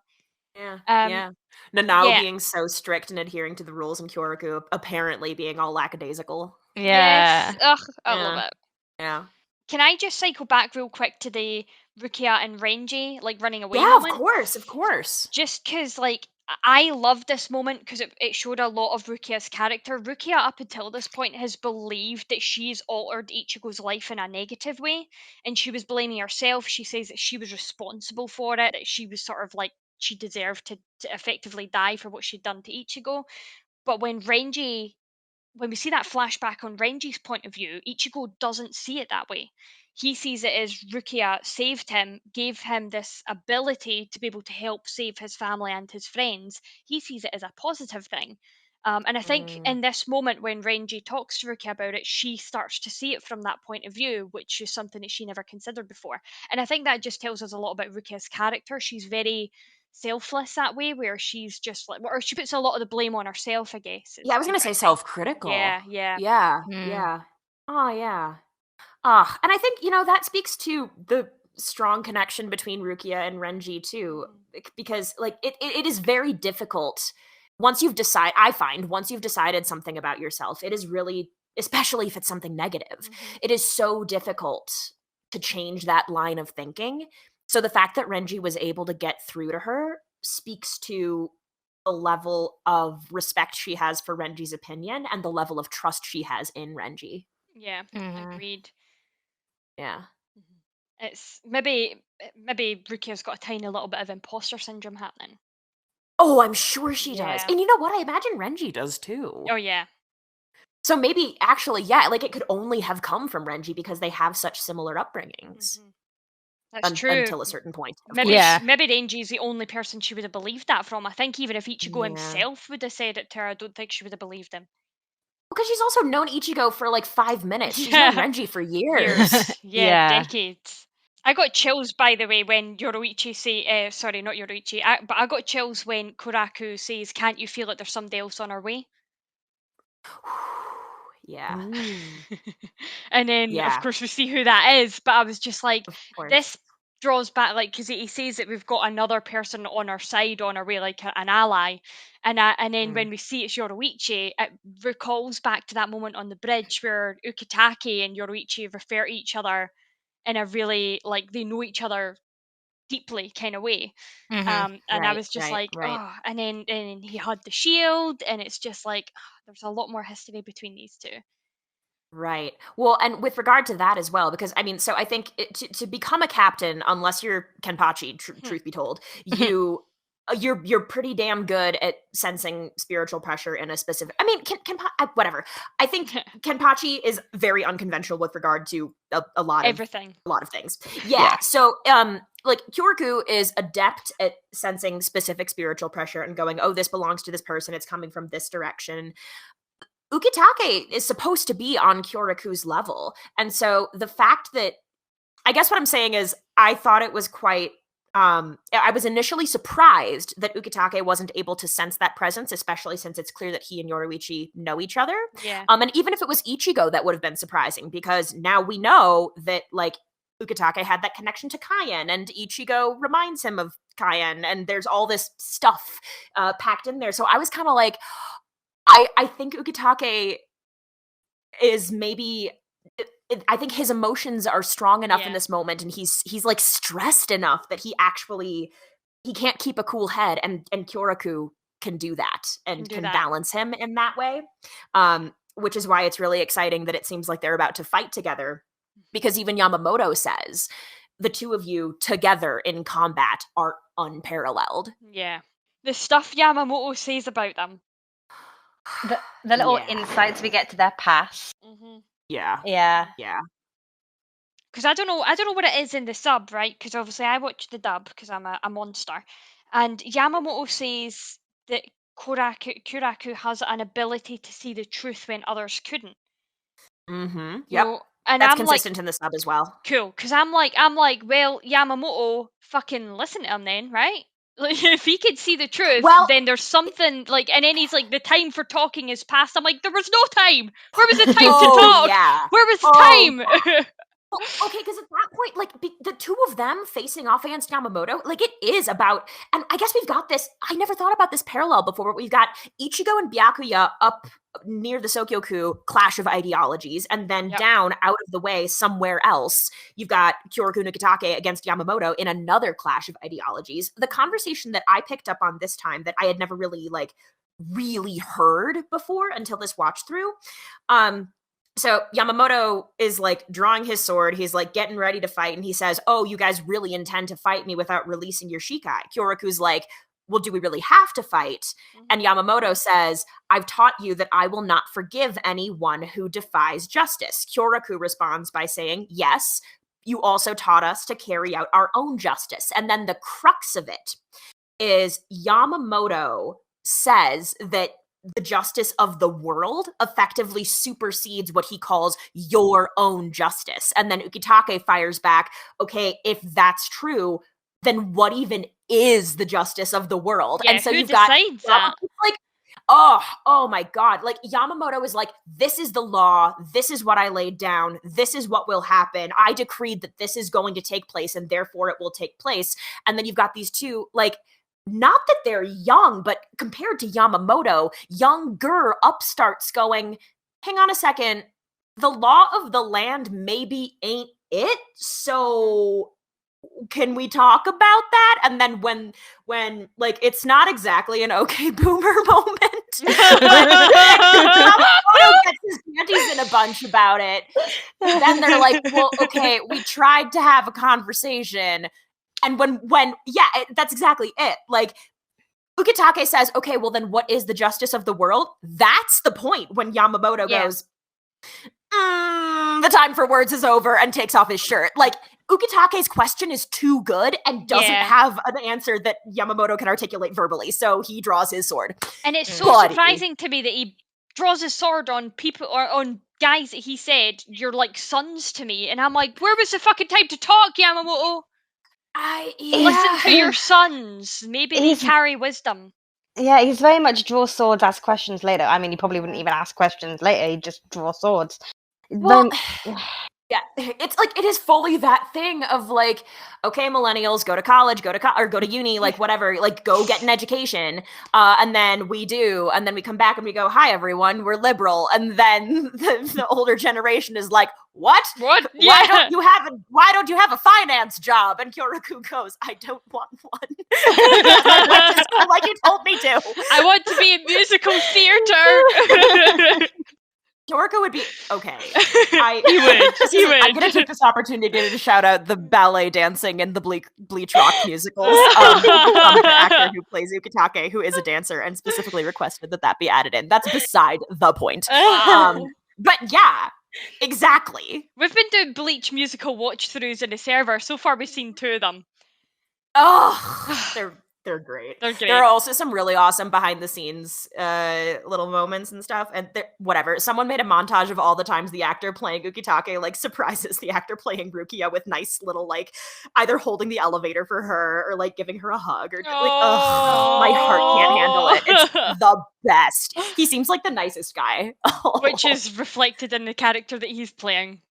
Nanao being so strict and adhering to the rules, and Kyoraku apparently being all lackadaisical. Yeah. Yes. Ugh, I love it. Yeah. Can I just cycle back real quick to the Rukia and Ranji, like, running away moment? Yeah, of course. Just because, like, I love this moment because it showed a lot of Rukia's character. Rukia, up until this point, has believed that she's altered Ichigo's life in a negative way, and she was blaming herself. She says that she was responsible for it, that she was sort of like, she deserved to effectively die for what she'd done to Ichigo. But when we see that flashback on Renji's point of view, Ichigo doesn't see it that way. He sees it as Rukia saved him, gave him this ability to be able to help save his family and his friends. He sees it as a positive thing. And I think in this moment when Renji talks to Rukia about it, she starts to see it from that point of view, which is something that she never considered before. And I think that just tells us a lot about Rukia's character. She's very selfless that way, where she's just like, or she puts a lot of the blame on herself, I guess. Yeah, I was gonna say self-critical. Yeah. Oh yeah. And I think, that speaks to the strong connection between Rukia and Renji too, because like it is very difficult once you've decided something about yourself. It is really, especially if it's something negative, it is so difficult to change that line of thinking. So the fact that Renji was able to get through to her speaks to the level of respect she has for Renji's opinion and the level of trust she has in Renji. Yeah, agreed. Yeah. It's maybe Rukia's got a tiny little bit of imposter syndrome happening. Oh, I'm sure she does. And you know what? I imagine Renji does too. Oh, yeah. So maybe, actually, like it could only have come from Renji because they have such similar upbringings. That's true. Until a certain point. Maybe Renji's the only person she would have believed that from. I think even if Ichigo himself would have said it to her, I don't think she would have believed him. Because she's also known Ichigo for like 5 minutes. She's known Renji for years. Decades. I got chills, by the way, when Yoroichi sorry, not Yoroichi, but I got chills when Kyoraku says, "Can't you feel it? There's somebody else on our way?" Yeah. And then, of course, we see who that is. But I was just like, this draws back, like, because he says that we've got another person on our side, on our way, like an ally. And then when we see it's Yoroichi, it recalls back to that moment on the bridge where Ukitake and Yoroichi refer to each other in a really, like, they know each other deeply kind of way. And I was just oh, and then he had the shield, and it's just like, there's a lot more history between these two. Right. Well, and with regard to that as well, because I mean, so I think to become a captain, unless you're Kenpachi, truth be told, you're pretty damn good at sensing spiritual pressure in a specific. I mean, whatever. I think Kenpachi is very unconventional with regard to a lot of things. Yeah. So, like Kyoraku is adept at sensing specific spiritual pressure and going, "Oh, this belongs to this person. It's coming from this direction." Ukitake is supposed to be on Kyoraku's level. And so the fact that, I guess what I'm saying is, I thought it was quite, I was initially surprised that Ukitake wasn't able to sense that presence, especially since it's clear that he and Yoroichi know each other. Yeah. And even if it was Ichigo, that would have been surprising, because now we know that, like, Ukitake had that connection to Kaien, and Ichigo reminds him of Kaien, and there's all this stuff packed in there. So I was kind of like, I think Ukitake is maybe I think his emotions are strong enough in Yeah. this moment, and he's like stressed enough that he can't keep a cool head, and Kyoraku can do that and can balance him in that way. Which is why it's really exciting that it seems like they're about to fight together, because even Yamamoto says the two of you together in combat are unparalleled. Yeah. The stuff Yamamoto says about them. The little Yeah. insights we get to their past. Mm-hmm. Yeah. Yeah. Yeah. Because I don't know what it is in the sub, right? Because obviously I watched the dub because I'm a monster, and Yamamoto says that Kyoraku has an ability to see the truth when others couldn't. Mm-hmm. You Yep. know, and That's I'm consistent like, in the sub as well. cool, because I'm like, well, Yamamoto, fucking listen to him then, right? Like, if he could see the truth, Well, then there's something, like, and then he's like, the time for talking is past. I'm like, there was no time. Where was the time to talk? Yeah. Where was the time? Okay, because at that point, like, the two of them facing off against Yamamoto, like, it is about, and I guess we've got this, I never thought about this parallel before, but we've got Ichigo and Byakuya up near the Sokyoku clash of ideologies, and then down, out of the way, somewhere else, you've got Kyoraku and Ukitake against Yamamoto in another clash of ideologies. The conversation that I picked up on this time that I had never really, like, really heard before until this watch through, so Yamamoto is like drawing his sword. He's like getting ready to fight. And he says, oh, you guys really intend to fight me without releasing your Shikai. Kyoraku's like, well, do we really have to fight? Mm-hmm. And Yamamoto says, I've taught you that I will not forgive anyone who defies justice. Kyoraku responds by saying, yes, you also taught us to carry out our own justice. And then the crux of it is Yamamoto says that the justice of the world effectively supersedes what he calls your own justice. And then Ukitake fires back, okay, if that's true, then what even is the justice of the world? Yeah, and so who you've got that? like, oh my God. Like, Yamamoto is like, this is the law. This is what I laid down. This is what will happen. I decreed that this is going to take place, and therefore it will take place. And then you've got these two, like, not that they're young, but compared to Yamamoto, younger upstarts going, hang on a second, the law of the land maybe ain't it, so can we talk about that? And then when like, it's not exactly an okay boomer moment, but Yamamoto gets his panties in a bunch about it, then they're like, well, okay, we tried to have a conversation. And when that's exactly it. Like, Ukitake says, okay, well then what is the justice of the world? That's the point when Yamamoto goes, the time for words is over, and takes off his shirt. Like, Ukitake's question is too good and doesn't have an answer that Yamamoto can articulate verbally, so he draws his sword. And it's so surprising to me that he draws his sword on people, or on guys that he said, you're like sons to me. And I'm like, where was the fucking time to talk, Yamamoto? Listen to your sons. Maybe they carry wisdom. Yeah, he's very much draw swords, ask questions later. I mean, he probably wouldn't even ask questions later. He'd just draw swords. Well, yeah, it's like, it is fully that thing of like, okay, millennials, go to college, or go to uni, like whatever, like go get an education. And then we do, and then we come back and we go, hi everyone, we're liberal. And then the older generation is like, what? Yeah. Why don't you have a finance job? And Kyoraku goes, I don't want one. Like you told me to. I want to be in musical theater. Kyoraku would be okay. He would. I'm going to take this opportunity to shout out the ballet dancing and the Bleach rock musicals from the actor who plays Ukitake, who is a dancer, and specifically requested that be added in. That's beside the point. But yeah, exactly. We've been doing Bleach musical watch-throughs in the server. So far, we've seen 2 of them. Oh, they're great. They're great. There are also some really awesome behind-the-scenes little moments and stuff. And whatever. Someone made a montage of all the times the actor playing Ukitake like surprises the actor playing Rukia with nice little, like, either holding the elevator for her or like giving her a hug, or like, my heart can't handle it. It's the best. He seems like the nicest guy, which is reflected in the character that he's playing.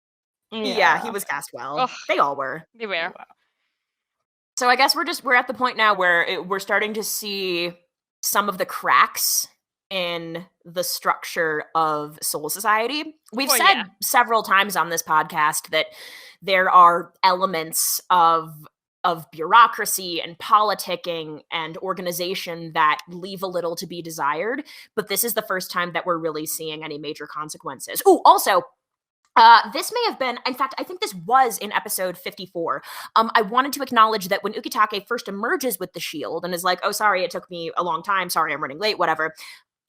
Yeah, he was cast well. They all were. They were. Wow. So I guess we're at the point now where we're starting to see some of the cracks in the structure of Soul Society. We've said several times on this podcast that there are elements of bureaucracy and politicking and organization that leave a little to be desired, but this is the first time that we're really seeing any major consequences. Oh, also, this may have been, in fact, I think this was in episode 54. I wanted to acknowledge that when Ukitake first emerges with the shield and is like, oh, sorry, it took me a long time, sorry, I'm running late, whatever,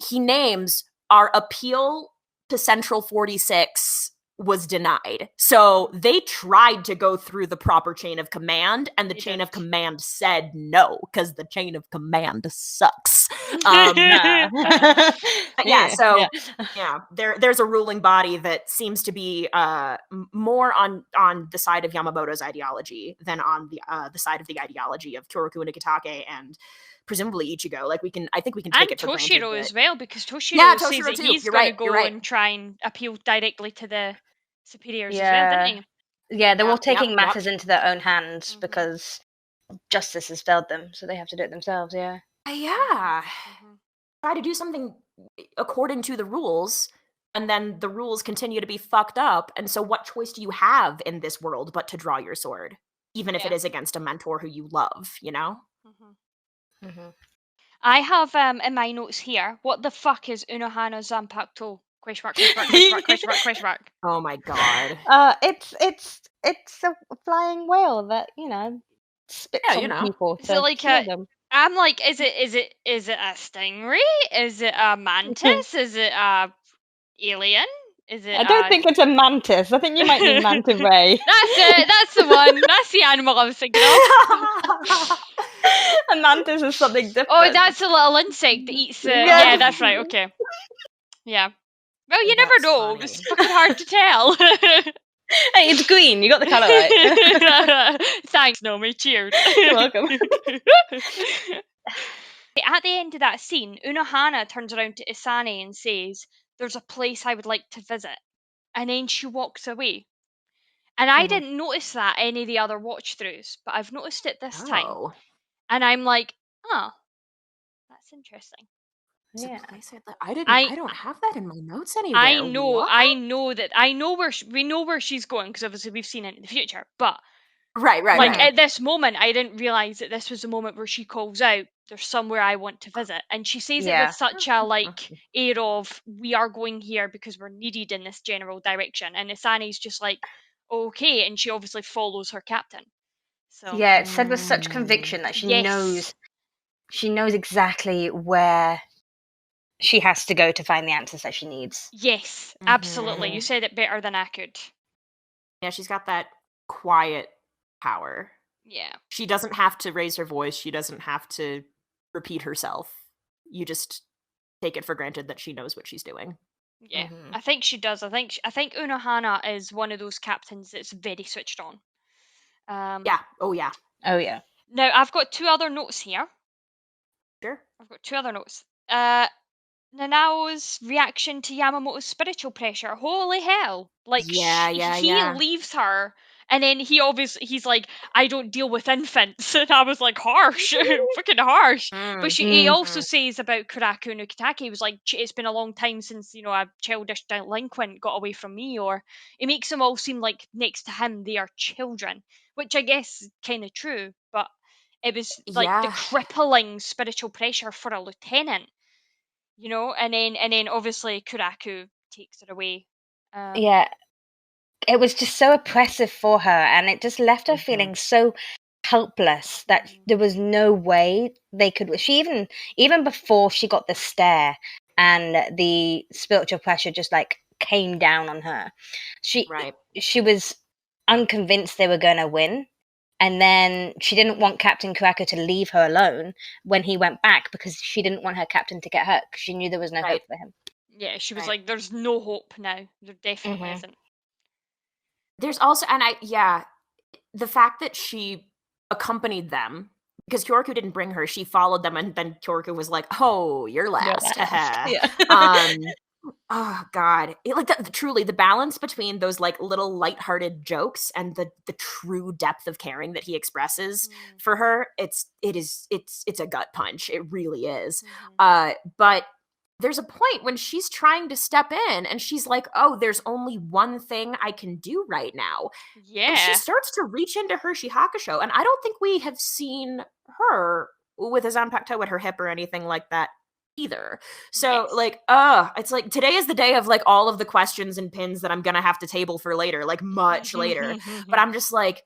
he names our appeal to Central 46 was denied. So they tried to go through the proper chain of command, and the chain of command said no, because the chain of command sucks. There's a ruling body that seems to be more on the side of Yamamoto's ideology than on the side of the ideology of Kyoraku and Ukitake and presumably Ichigo. I think we can take it for granted. And Toshiro as well, because Toshiro says that he's going to go and try and appeal directly to the superiors as well, didn't he? Yeah, they're all taking matters into their own hands because justice has failed them, so they have to do it themselves, Try to do something according to the rules, and then the rules continue to be fucked up, and so what choice do you have in this world but to draw your sword? Even if it is against a mentor who you love, you know? I have in my notes here, what the fuck is Unohana Zanpakuto? Question mark. Oh my god. It's a flying whale that, spits on people. So I'm like, is it a stingray? Is it a mantis? Is it a alien? Is it? I don't think it's a mantis. I think you might mean manta ray. That's it. That's the one. That's the animal I was thinking of. A mantis is something different. Oh, that's a little insect that eats. Yeah, that's right. Okay. Yeah. Well, you never know. Funny. It's fucking hard to tell. Hey, it's green. You got the colour right. Thanks, Naomi. Cheers. You're welcome. At the end of that scene, Unohana turns around to Isane and says, "There's a place I would like to visit." And then she walks away. And I didn't notice that any of the other watch-throughs, but I've noticed it this time. And I'm like, oh, that's interesting. Yeah, I don't have that in my notes anywhere. I know we know where she's going because obviously we've seen it in the future. But right. At this moment, I didn't realize that this was the moment where she calls out, "There's somewhere I want to visit," and she says it with such a air of, "We are going here because we're needed in this general direction." And Isane's just like, "Okay," and she obviously follows her captain. So it's said with such conviction that she knows exactly where she has to go to find the answers that she needs. Yes, absolutely. You said it better than I could. Yeah, she's got that quiet power. Yeah. She doesn't have to raise her voice. She doesn't have to repeat herself. You just take it for granted that she knows what she's doing. Yeah, I think she does. I think Unohana is one of those captains that's very switched on. Yeah. Oh, yeah. Now, I've got two other notes here. Sure. I've got two other notes. Nanao's reaction to Yamamoto's spiritual pressure. Holy hell. He leaves her, and then he's like, "I don't deal with infants." And I was like, harsh. Freaking harsh. But he also says about Kyoraku and Ukitake, he was like, "It's been a long time since, a childish delinquent got away from me," or it makes them all seem like next to him they are children, which I guess is kind of true, but it was like the crippling spiritual pressure for a lieutenant. And then obviously Kyoraku takes it away. It was just so oppressive for her, and it just left her feeling so helpless that there was no way they could. She even before she got the stare and the spiritual pressure just came down on her. She was unconvinced they were going to win. And then she didn't want Captain Kyoraku to leave her alone when he went back because she didn't want her captain to get hurt because she knew there was no hope for him. Yeah, she was like, "There's no hope now. There definitely isn't." There's also, the fact that she accompanied them, because Kyoraku didn't bring her, she followed them, and then Kyoraku was like, "Oh, you're last." Oh God! Truly, the balance between those little lighthearted jokes and the true depth of caring that he expresses for her, it's a gut punch. It really is. But there's a point when she's trying to step in and she's like, oh, there's only one thing I can do right now. Yeah. And she starts to reach into Hershey Hakusho, and I don't think we have seen her with a Zanpakuto at her hip or anything like that either. So, Yes. it's like today is the day of like all of the questions and pins that I'm gonna have to table for later, like much later. But I'm just like,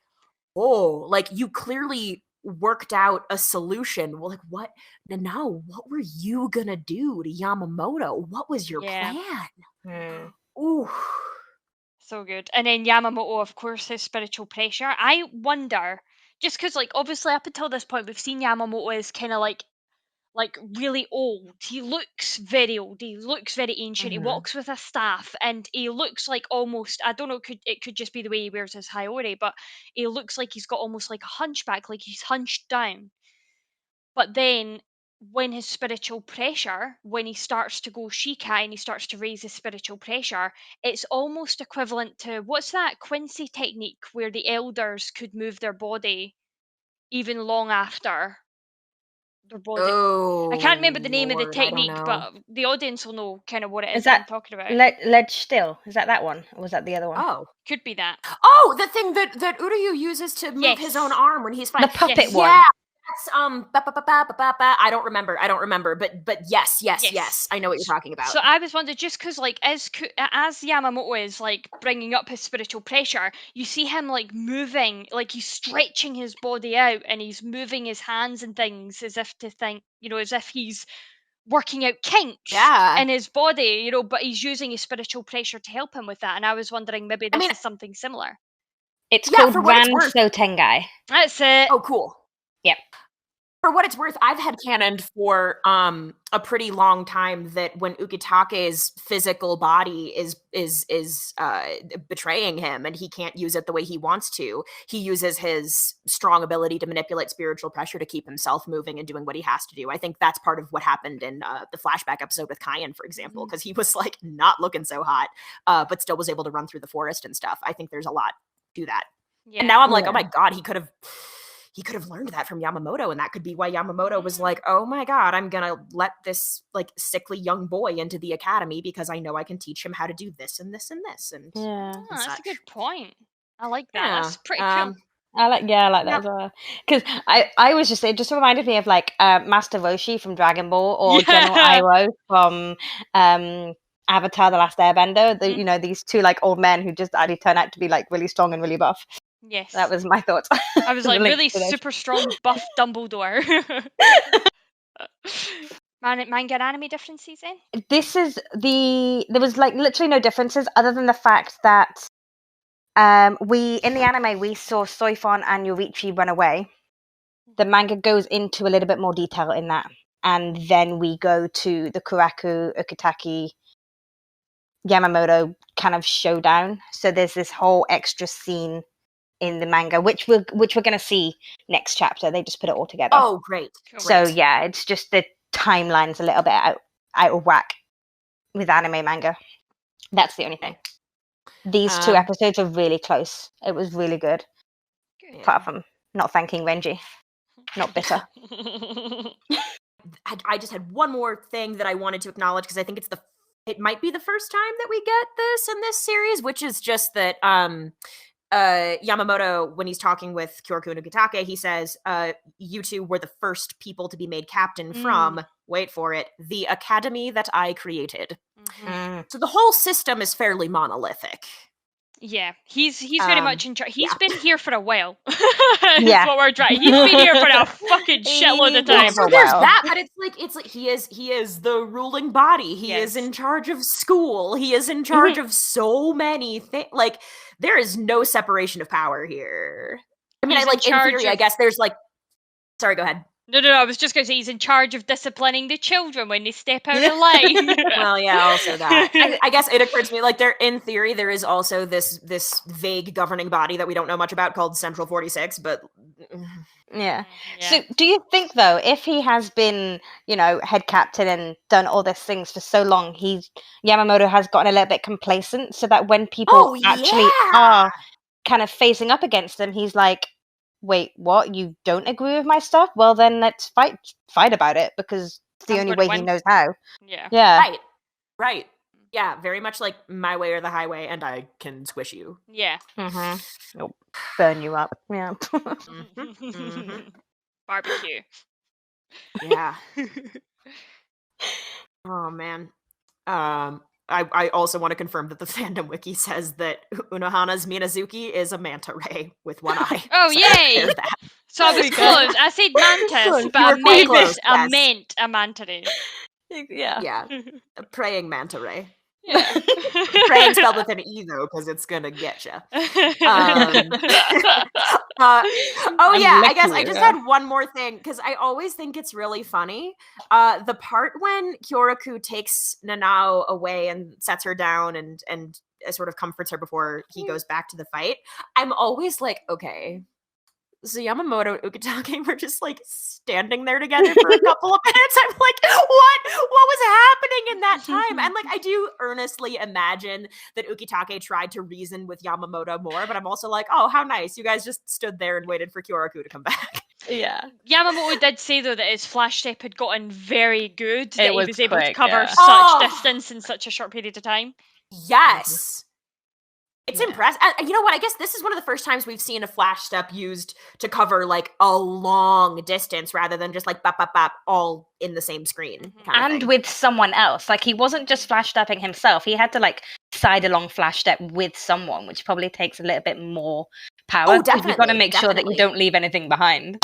oh, like you clearly worked out a solution. Well, like what? No, what were you gonna do to Yamamoto? What was your plan? Ooh. So good. And then Yamamoto, of course, his spiritual pressure. I wonder, just because, like, obviously up until this point, we've seen Yamamoto as kind of like really old. He looks very old. He looks very ancient. He walks with a staff, and he looks like almost, I don't know, it could just be the way he wears his Haiori, but he looks like he's got almost like a hunchback, like he's hunched down. But then when his spiritual pressure, when he starts to go Shikai and he starts to raise his spiritual pressure, it's almost equivalent to, what's that Quincy technique where the elders could move their body even long after their body. Oh, I can't remember the name of the Lord, I don't technique, know. but the audience will know kind of what it is Is that I'm that talking about. Ledge Still? Is that one? Or was that the other one? Oh. Could be that. Oh, the thing that Uryu uses to move his own Yes. arm when he's fighting. The puppet Yes. one. Yeah, that's I don't remember, but yes, I know what you're talking about. So I was wondering, just because like as Yamamoto is like bringing up his spiritual pressure, you see him like moving, like he's stretching his body out and he's moving his hands and things as if to think, as if he's working out kinks in his body, but he's using his spiritual pressure to help him with that. And I was wondering, maybe this is something similar. It's called for what it's Ran worth. So Tengai. That's it. Oh, cool. Yep. For what it's worth, I've had cannoned for a pretty long time that when Ukitake's physical body is betraying him and he can't use it the way he wants to, he uses his strong ability to manipulate spiritual pressure to keep himself moving and doing what he has to do. I think that's part of what happened in the flashback episode with Kaien, for example, because he was like not looking so hot, but still was able to run through the forest and stuff. I think there's a lot to that. Yeah. And now I'm like, oh my God, he could have learned that from Yamamoto, and that could be why Yamamoto was like, oh my God, I'm gonna let this like sickly young boy into the academy because I know I can teach him how to do this and this and this. And that's a good point. I like that. Yeah. That's pretty cool. I like that as well. Because I was just, it just reminded me of like Master Roshi from Dragon Ball or General Iroh from Avatar: The Last Airbender. These two like old men who just actually turn out to be like really strong and really buff. Yes. That was my thoughts. I was like really super strong buff Dumbledore. Manga and anime differences then? There was like literally no differences other than the fact that in the anime we saw Soifon and Yoichi run away. The manga goes into a little bit more detail in that. And then we go to the Kyoraku, Ukitake, Yamamoto kind of showdown. So there's this whole extra scene in the manga, which we're going to see next chapter. They just put it all together. Oh, great. So yeah, it's just the timeline's a little bit out of whack with anime manga. That's the only thing. These 2 episodes are really close. It was really good. Apart from not thanking Ranji. Not bitter. I just had one more thing that I wanted to acknowledge because I think it might be the first time that we get this in this series, which is just that Yamamoto, when he's talking with Kyoraku and Ukitake, he says, you two were the first people to be made captain from, wait for it, the academy that I created. So the whole system is fairly monolithic. Yeah, he's very much in charge. He's been here for a while. That's what we're trying. He's been here for a fucking shitload of time. So there's that, but it's like he is the ruling body. He is in charge of school. He is in charge of so many things. Like there is no separation of power here. I mean, in theory, I guess there's like. Sorry, go ahead. No, I was just going to say he's in charge of disciplining the children when they step out of line. Well, yeah, also that. I guess it occurred to me, like, in theory, there is also this vague governing body that we don't know much about called Central 46, but... Yeah. So do you think, though, if he has been, head captain and done all these things for so long, Yamamoto has gotten a little bit complacent so that when people actually are kind of facing up against him, he's like, wait, what? You don't agree with my stuff? Well, then let's fight about it because the I'm only gonna way he win. knows how. Yeah. Yeah. Right. Yeah, very much like my way or the highway, and I can squish you. Yeah. It'll burn you up. Yeah. Barbecue. Yeah. Oh man. I also want to confirm that the fandom wiki says that Unohana's Minazuki is a manta ray with one eye. Oh, So yay! there's that. So I was close. I said mantis, You but I were quite meant, close, I yes. meant a manta ray. Yeah. Yeah, a praying manta ray. Yeah. Praying spelled with an E though, because it's gonna get you. I guess I just had one more thing because I always think it's really funny. The part when Kyoraku takes Nanao away and sets her down and sort of comforts her before he goes back to the fight. I'm always like, okay. So Yamamoto and Ukitake were just like standing there together for a couple of minutes. I'm like, what was happening in that time? And like, I do earnestly imagine that Ukitake tried to reason with Yamamoto more, but I'm also like, oh, how nice. You guys just stood there and waited for Kyoraku to come back. Yeah. Yamamoto did say though that his Flashstep had gotten very good, that he was was able to quick, cover yeah. such distance in such a short period of time. Yes. It's Yeah. impressive. You know what? I guess this is one of the first times we've seen a flash step used to cover like a long distance rather than just like bap bap bap all in the same screen. Kind of And thing. with someone else. Like, he wasn't just flash stepping himself. He had to like side along flash step with someone, which probably takes a little bit more power. Oh, 'cause you've got to definitely, make sure that you definitely. don't leave anything behind.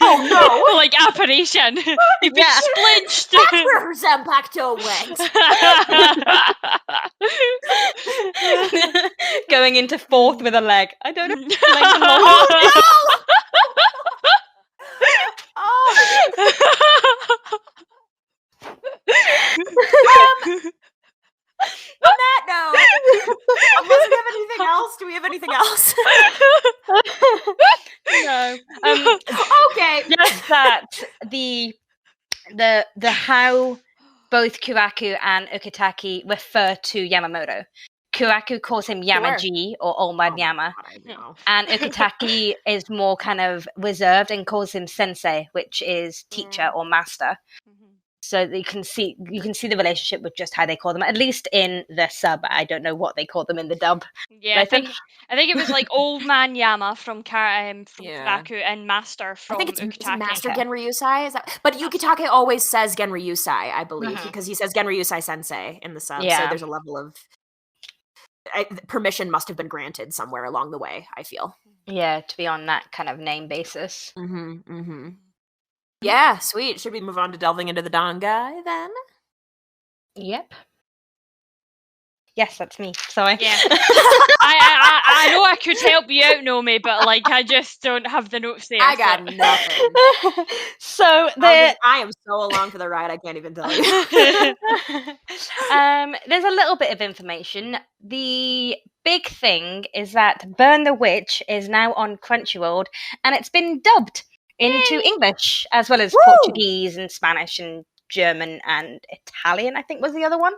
Oh no! Like apparition. You've been Yeah. splinched. That's where Zanpakuto went. Going into fourth with a leg. I don't know. Oh no! Oh. On that note, unless we have anything else, do we have anything else? No. Okay. Just that the how both Kyoraku and Ukitake refer to Yamamoto. Kyoraku calls him Yamaji or Old Man Yama, God, I know. and Ukitake is more kind of reserved and calls him Sensei, which is teacher or master. So you can see the relationship with just how they call them, at least in the sub. I don't know what they call them in the dub. Yeah, I think it was like Old Man Yama from Kyoraku and Master from I think it's Ukitake. Master Genryusai. Is that? But Ukitake always says Genryusai, I believe, because he says Genryusai Sensei in the sub. Yeah. So there's a level of permission must have been granted somewhere along the way, I feel. Yeah, to be on that kind of name basis. Yeah, sweet. Should we move on to delving into the Dangai then? Yep. Yes, that's me. Sorry. Yeah. I know I could help you out, Naomi, but like I just don't have the notes there. I got nothing. So I am so along for the ride, I can't even tell you. There's a little bit of information. The big thing is that Burn the Witch is now on Crunchyroll, and it's been dubbed into English, as well as Portuguese and Spanish and German and Italian, I think was the other one.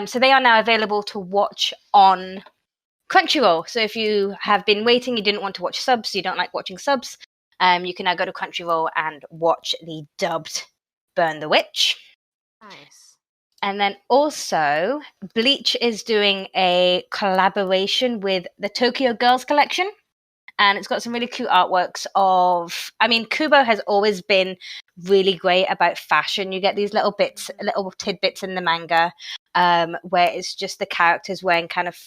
So they are now available to watch on Crunchyroll. So if you have been waiting, you didn't want to watch subs, you don't like watching subs, you can now go to Crunchyroll and watch the dubbed Burn the Witch. Nice. And then also, Bleach is doing a collaboration with the Tokyo Girls collection. And it's got some really cute artworks of... I mean, Kubo has always been really great about fashion. You get these little bits, little tidbits in the manga where it's just the characters wearing kind of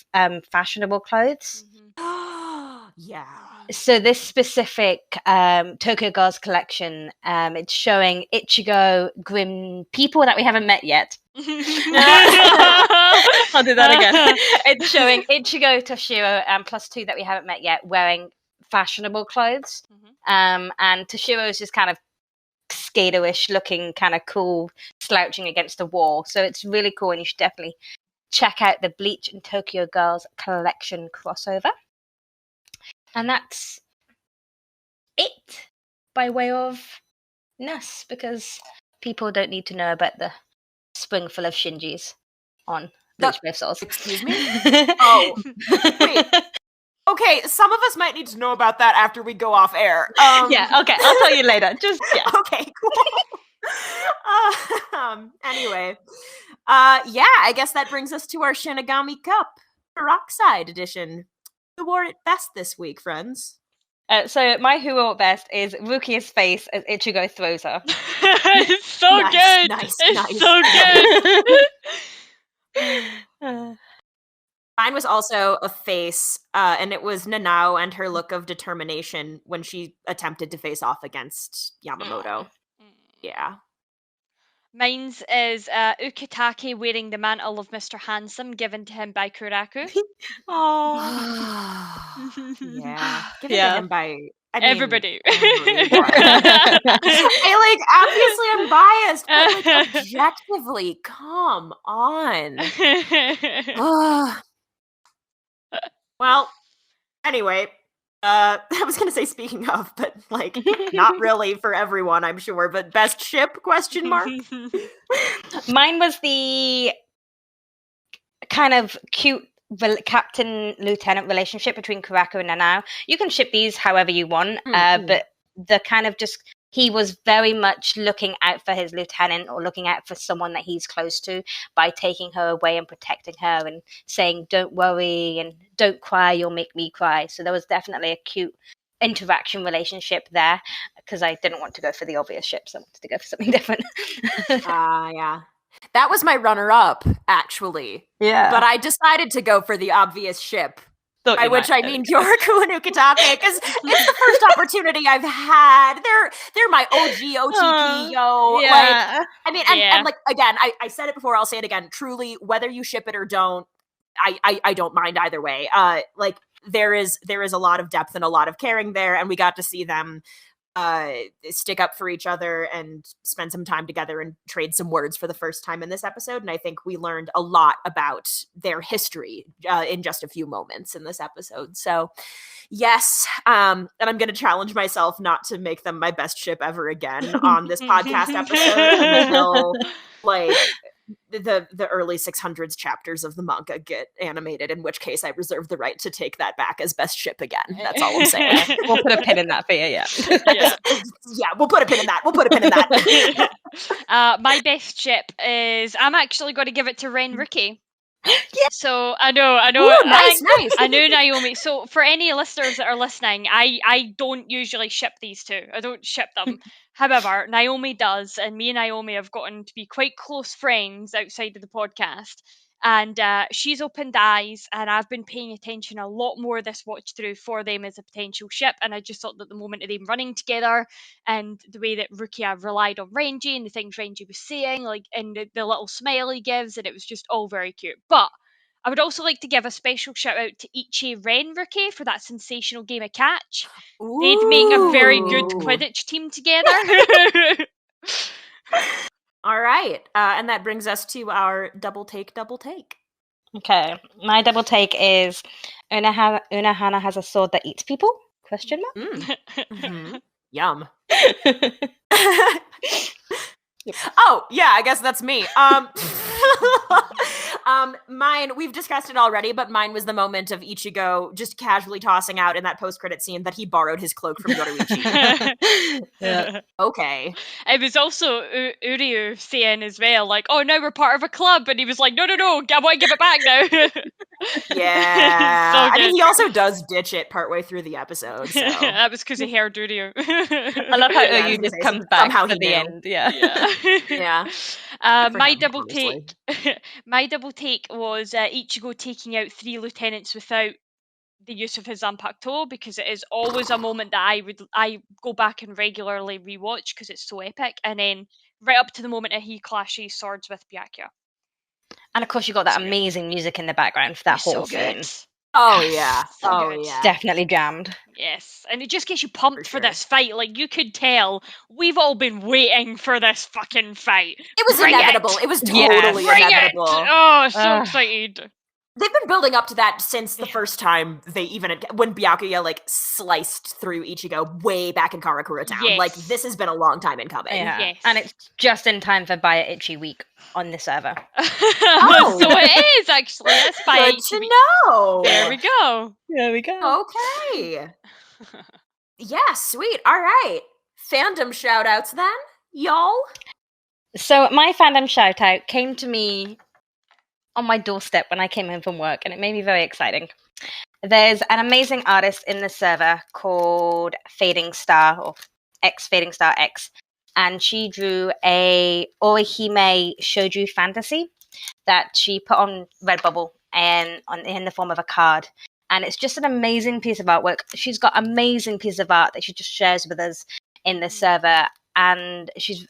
fashionable clothes. Yeah. So this specific Tokyo Girls collection, it's showing Ichigo, grim people that we haven't met yet. I'll do that again. It's showing Ichigo, Toshiro, and +2 that we haven't met yet wearing fashionable clothes. And Toshiro is just kind of skaterish looking, kind of cool, slouching against the wall. So it's really cool, and you should definitely check out the Bleach and Tokyo Girls collection crossover. And that's it by way of Nuss, because people don't need to know about the spring full of Shinjis on Bleach Brave Souls. Excuse me? Oh. Wait. Okay, some of us might need to know about that after we go off air. Yeah, okay, I'll tell you later. Just, yeah. Okay, cool. Anyway, I guess that brings us to our Shinigami Cup Peroxide edition. Who wore it best this week, friends? So my who wore it best is Rukia's face as Ichigo throws her. It's so Nice, good. nice, It's so good. Mine was also a face, and it was Nanao and her look of determination when she attempted to face off against Yamamoto. Yeah. Mine's is Ukitake wearing the mantle of Mr. Handsome given to him by Kyoraku. Oh, Yeah. Given to him by everybody. Everyone. Obviously I'm biased, but objectively, come on. Well, anyway, I was gonna say speaking of, but not really for everyone, I'm sure. But best ship ? Mine was the kind of cute captain-lieutenant relationship between Kyoraku and Nanao. You can ship these however you want, but the kind of just he was very much looking out for his lieutenant or looking out for someone that he's close to by taking her away and protecting her and saying, "Don't worry and don't cry, you'll make me cry." So there was definitely a cute interaction relationship there because I didn't want to go for the obvious ships. I wanted to go for something different. Yeah. That was my runner-up, actually. Yeah. But I decided to go for the obvious ship. By which I mean Kyoraku and Ukitake, because it's the first opportunity I've had. They're my OG OTP, yo. Yeah. And again, I said it before, I'll say it again. Truly, whether you ship it or don't, I don't mind either way. There is a lot of depth and a lot of caring there, and we got to see them stick up for each other and spend some time together and trade some words for the first time in this episode. And I think we learned a lot about their history in just a few moments in this episode. So yes, and I'm going to challenge myself not to make them my best ship ever again on this podcast episode until the early 600s chapters of the manga get animated, in which case I reserve the right to take that back as best ship again. That's all I'm saying. We'll put a pin in that for you, yeah. We'll put a pin in that. My best ship is, I'm actually going to give it to Ren Rookie. Yeah. So I know. Ooh, nice. I know Naomi. So for any listeners that are listening, I don't usually ship these two. I don't ship them. However, Naomi does, and me and Naomi have gotten to be quite close friends outside of the podcast. And she's opened eyes, and I've been paying attention a lot more this watch through for them as a potential ship. And I just thought that the moment of them running together and the way that Rukia relied on Ranji and the things Ranji was saying, and the little smile he gives, and it was just all very cute. But I would also like to give a special shout out to Ichi Ren Rookie for that sensational game of catch. Ooh. They'd make a very good Quidditch team together. All right. And that brings us to our double take. Okay. My double take is Unohana has a sword that eats people? ? Mm-hmm. Yum. Oh, yeah, I guess that's me. Mine, we've discussed it already, but mine was the moment of Ichigo just casually tossing out in that post-credit scene that he borrowed his cloak from Yoruichi. Yeah. Okay. It was also Uryu saying as well, oh, now we're part of a club, and he was like, no, I want to give it back now. Yeah. So he also does ditch it partway through the episode, so. That was because he heard Uryu. I love how Uryu just comes back somehow for the end. Yeah. Yeah. My double take was Ichigo taking out 3 lieutenants without the use of his Zanpakuto, because it is always a moment that I go back and regularly rewatch because it's so epic. And then right up to the moment that he clashes swords with Byakuya. And of course you got that amazing music in the background for that whole scene. Oh yeah. Yeah. Definitely jammed. Yes. And it just gets you pumped for this fight. You could tell we've all been waiting for this fucking fight. It was inevitable. It was totally inevitable. Oh, so excited. They've been building up to that since the first time when Byakuya sliced through Ichigo way back in Karakura Town. Yes. This has been a long time in coming. Yeah. Yes. And it's just in time for Buy It Itchy week on the server. Oh, so it is actually. That's Buy It Itchy Good week. to know. There we go. There we go. Okay. Yeah, sweet. All right. Fandom shout outs then, y'all. So my fandom shout out came to me on my doorstep when I came home from work, and it made me very exciting. There's an amazing artist in the server called Fading Star or xfadingstarx, and she drew a Orihime shoujo fantasy that she put on Redbubble and in the form of a card. And it's just an amazing piece of artwork. She's got amazing pieces of art that she just shares with us in the server, and she's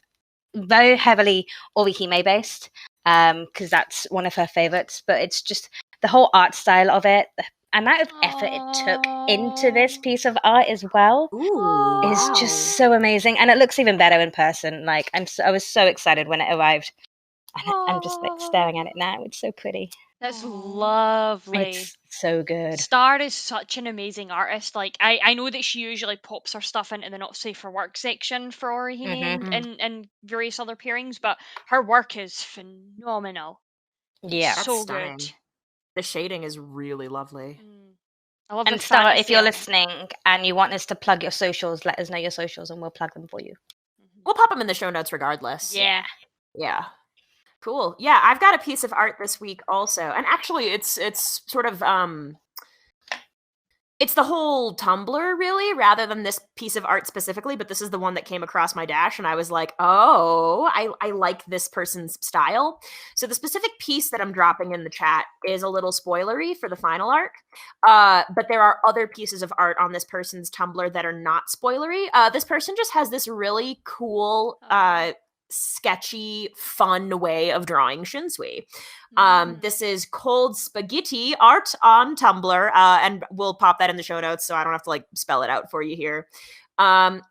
very heavily Orihime based because that's one of her favorites. But it's just the whole art style of it, the amount of effort it took into this piece of art as well Ooh, is wow. just so amazing, and it looks even better in person. Like I was so excited when it arrived, and I'm just like staring at it now. It's so pretty. That's lovely. It's so good. Star is such an amazing artist. Like I know that she usually pops her stuff into the not safe for work section for Orihime and various other pairings, but her work is phenomenal. Yeah, That's so stunning. good. The shading is really lovely. I love and the Star, fantasy if you're element. listening and you want us to plug your socials, let us know your socials and we'll plug them for you. We'll pop them in the show notes regardless. Yeah. Yeah. Cool. Yeah, I've got a piece of art this week also. And actually it's sort of it's the whole Tumblr really, rather than this piece of art specifically, but this is the one that came across my dash and I was like, oh, I like this person's style. So the specific piece that I'm dropping in the chat is a little spoilery for the final arc. But there are other pieces of art on this person's Tumblr that are not spoilery. This person just has this really cool sketchy, fun way of drawing Shinsui. This is Coldspaghittieart on Tumblr, and we'll pop that in the show notes so I don't have to like spell it out for you here. Their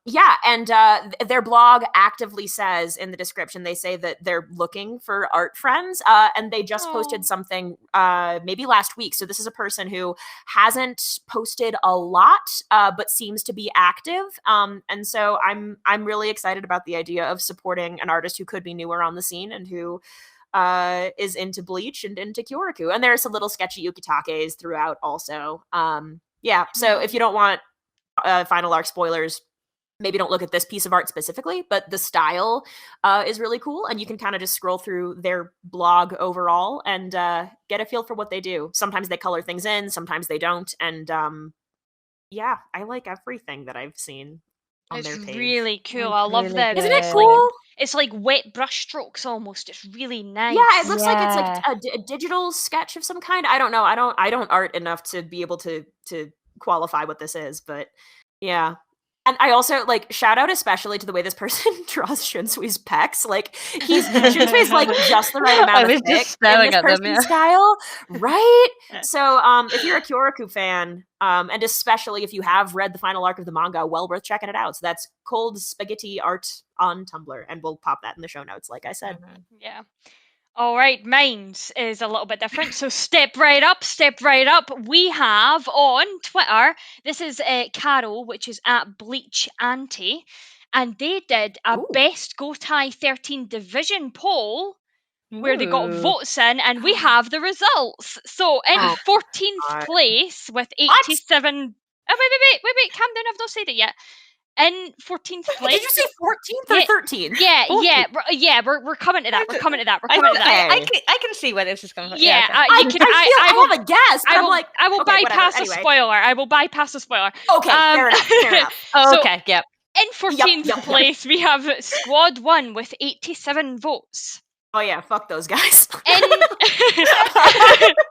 blog actively says in the description, they say that they're looking for art friends, and they just posted something maybe last week. So this is a person who hasn't posted a lot, but seems to be active. And so I'm really excited about the idea of supporting an artist who could be newer on the scene and who is into Bleach and into Kyoraku. And there are some little sketchy Ukitakes throughout also. So if you don't want final arc spoilers, maybe don't look at this piece of art specifically, but the style is really cool, and you can kind of just scroll through their blog overall and get a feel for what they do. Sometimes they color things in, sometimes they don't, and I like everything that I've seen on their page. It's really cool. It's I love really them. Isn't it It's cool? It's like wet brush strokes almost. It's really nice. Yeah, it looks like it's like a digital sketch of some kind. I don't know. I don't art enough to be able to qualify what this is, but yeah. And I also like shout out especially to the way this person draws Shinsui's pecs. Like Shinsui's like just the right amount of thick in this person's style, right? So if you're a Kyoraku fan, and especially if you have read the final arc of the manga, well worth checking it out. So that's Coldspaghittieart on Tumblr, and we'll pop that in the show notes, like I said. Yeah. All right, mine's is a little bit different. So step right up. We have on Twitter, this is Carol, which is at bleachanti, and they did a best Gotai 13 division poll where they got votes in, and we have the results. So in 14th place with 87... Oh, wait, calm down, I've not said it yet. In 14th place. Did you say 14th or 13th? Yeah. We're coming to that. I can see where this is coming from. Yeah, I have a guess. But I will bypass a spoiler. I will bypass a spoiler. Okay, fair enough. Okay, yep. In 14th place, we have Squad 1 with 87 votes. Oh yeah, fuck those guys.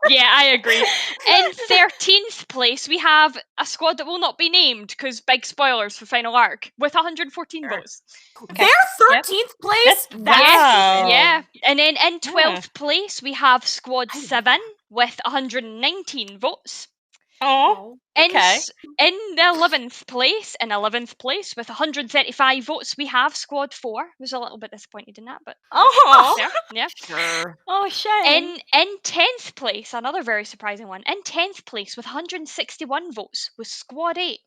Yeah, I agree. In 13th place, we have a squad that will not be named because big spoilers for final arc with 114 votes. Okay. They're 13th place? Yeah. And then in 12th place, we have Squad 7 with 119 votes. Oh, okay. In the 11th place with 135 votes, we have Squad 4. I was a little bit disappointed in that, but yeah. Sure. Oh, shame. In 10th place, another very surprising one. In 10th place with 161 votes was Squad 8.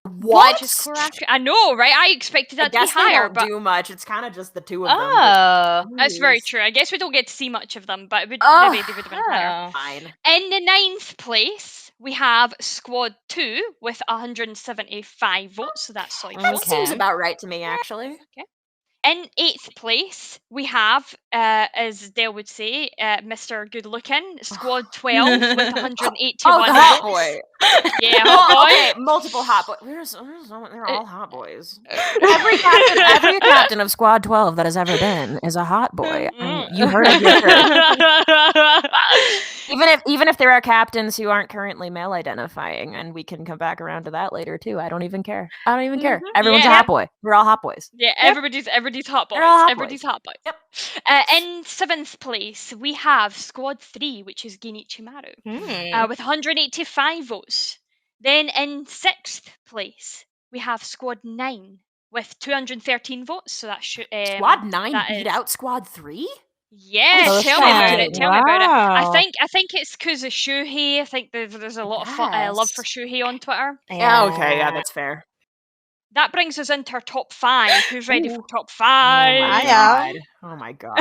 What? Which is Kyoraku. I know, right? I expected that to be higher, but do much. It's kind of just the two of them. Oh, that's very true. I guess we don't get to see much of them, but maybe they would have been higher. Fine. In the 9th place, we have Squad 2 with 175 votes, so that's solid. That seems about right to me, actually. Okay. In 8th place, we have, as Dale would say, Mr. Good Looking, Squad 12 with 181 Oh, the hot votes. boy. Yeah, hot boy. Okay, multiple hot boys. They're all hot boys. Every captain of Squad 12 that has ever been is a hot boy. You heard it here first. Even if there are captains who aren't currently male identifying, and we can come back around to that later too. I don't even care. Everyone's a hot boy. We're all hot boys. Yeah, everybody's hot boys. They're all hot Everybody's boys. hot boys. Yep. In 7th place, we have Squad 3, which is Genichi Maru, with 185 votes. Then in 6th place, we have Squad 9 with 213 votes. So that should Squad 9 beat out Squad 3? Yeah, Oh, tell me about it. Tell me about it. I wow. think it's because of Shuhei. I think there's a lot of love for Shuhei on Twitter. Yeah, okay, yeah, that's fair. That brings us into our top 5. Who's ready for top 5? Oh my god.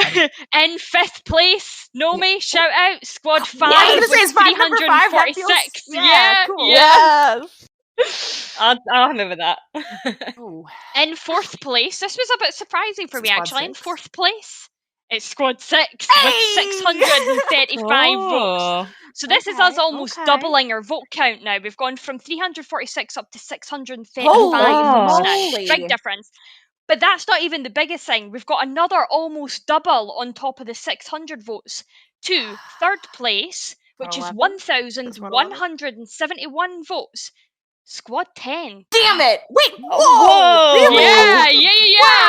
In 5th place, Naomi, shout out, Squad 5 Yeah, I was gonna say, is 5 number 5? That 346. feels, yeah, cool. Yes. I'll remember that. In 4th place, this was a bit surprising for me Squad actually. 6? In 4th place, it's Squad 6 with 635 votes. So this is us almost doubling our vote count now. We've gone from 346 up to 635 votes now. Big difference. But that's not even the biggest thing. We've got another almost double on top of the 600 votes to 3rd place, which is 1,171 votes. Squad 10. Damn it! Wait, whoa! Really? Yeah.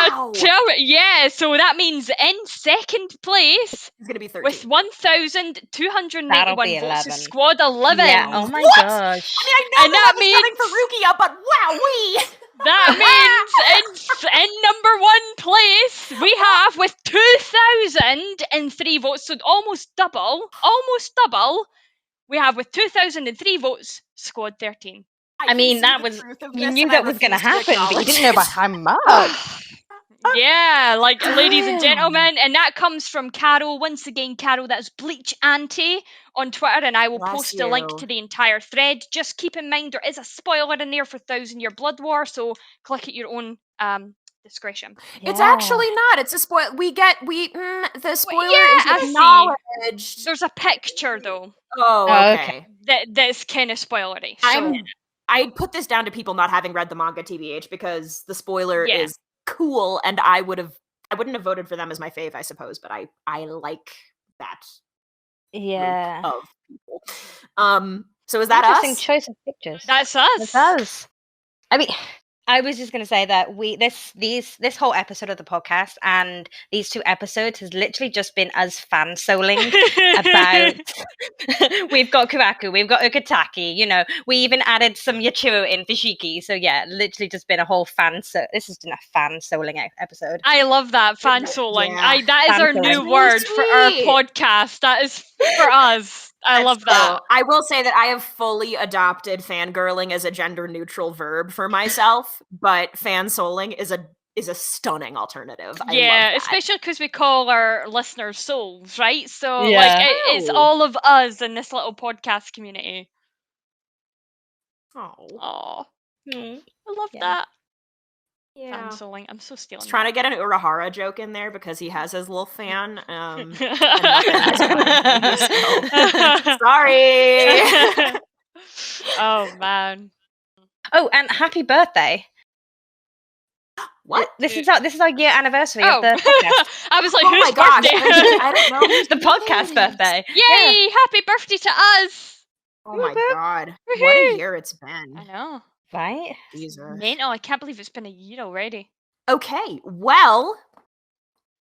Wow. Yeah, so that means in 2nd place, It's gonna be 13. with 1,281 votes, is Squad 11. Yeah, oh my gosh. I mean, I know that was coming for Rukia, but wowee! That means in number 1 place, we have, with 2,003 votes, so almost double, we have with 2,003 votes, Squad 13. I mean, that was, you knew that was going to happen, but you didn't know by how much. Yeah, like, ladies and gentlemen, and that comes from Carol. Once again, Carol, that's bleachanti on Twitter, and I will post a link to the entire thread. Just keep in mind there is a spoiler in there for 1,000-Year Blood War, so click at your own discretion. It's actually not. It's a spoil. The spoiler is acknowledged. There's a picture though. Oh, okay. That's kind of spoilery. So. I put this down to people not having read the manga, TBH, because the spoiler is cool, and I wouldn't have voted for them as my fave, I suppose, but I like that. Yeah. Group of people. So is that interesting us? Choice of pictures. That's us. That's us. I mean, I was just going to say that this whole episode of the podcast and these 2 episodes has literally just been us fan souling about. We've got Kyoraku, we've got Ukitake, we even added some Yachiro in for Shiki. So yeah, literally just been a whole this has been a fan souling episode. I love that, fan souling. That is our new word for our podcast. That is for us. I love that. I will say that I have fully adopted fangirling as a gender-neutral verb for myself, but fan-souling is a stunning alternative. I love that. Especially because we call our listeners souls, right? So it's all of us in this little podcast community. Oh, I love that. Yeah. Fan-souling. I'm so stealing. Trying to get an Urahara joke in there because he has his little fan. Sorry. Oh man. Oh, and happy birthday. What? This is our year anniversary of the podcast. I was like, oh whose my gosh, birthday? I don't know. The podcast birthday. Yay! Happy birthday to us! Oh my god. What a year it's been. I know. Right? Jesus. Mental. I can't believe it's been a year already. Okay, well,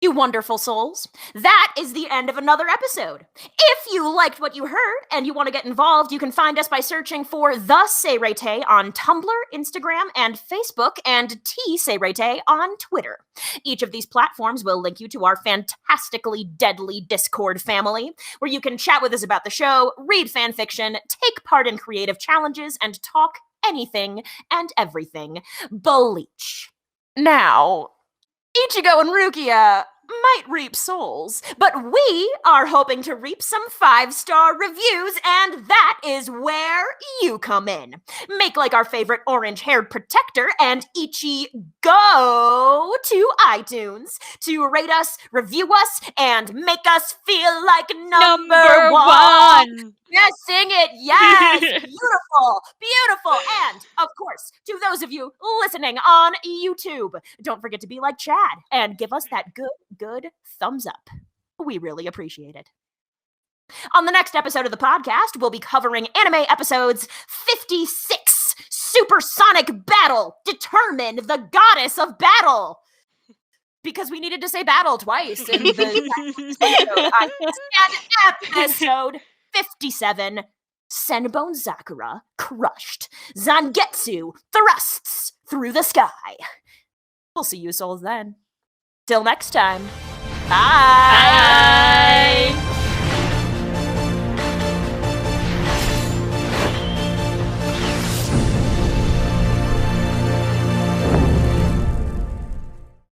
you wonderful souls, that is the end of another episode. If you liked what you heard and you want to get involved, you can find us by searching for TheSeireitei on Tumblr, Instagram, and Facebook, and TSeireitei on Twitter. Each of these platforms will link you to our fantastically deadly Discord family, where you can chat with us about the show, read fanfiction, take part in creative challenges, and talk anything and everything Bleach. Now, Ichigo and Rukia, might reap souls, but we are hoping to reap some 5-star reviews, and that is where you come in. Make like our favorite orange-haired protector and Ichigo to iTunes to rate us, review us, and make us feel like number one. Yes, sing it. Yes. Beautiful. Beautiful. And, of course, to those of you listening on YouTube, don't forget to be like Chad and give us that good thumbs up. We really appreciate it. On the next episode of the podcast, we'll be covering anime episodes 56, Supersonic Battle, Determine the Goddess of Battle. Because we needed to say battle twice in the episode. And episode 57, Senbone Sakura crushed. Zangetsu thrusts through the sky. We'll see you souls then. Till next time. Bye. Bye.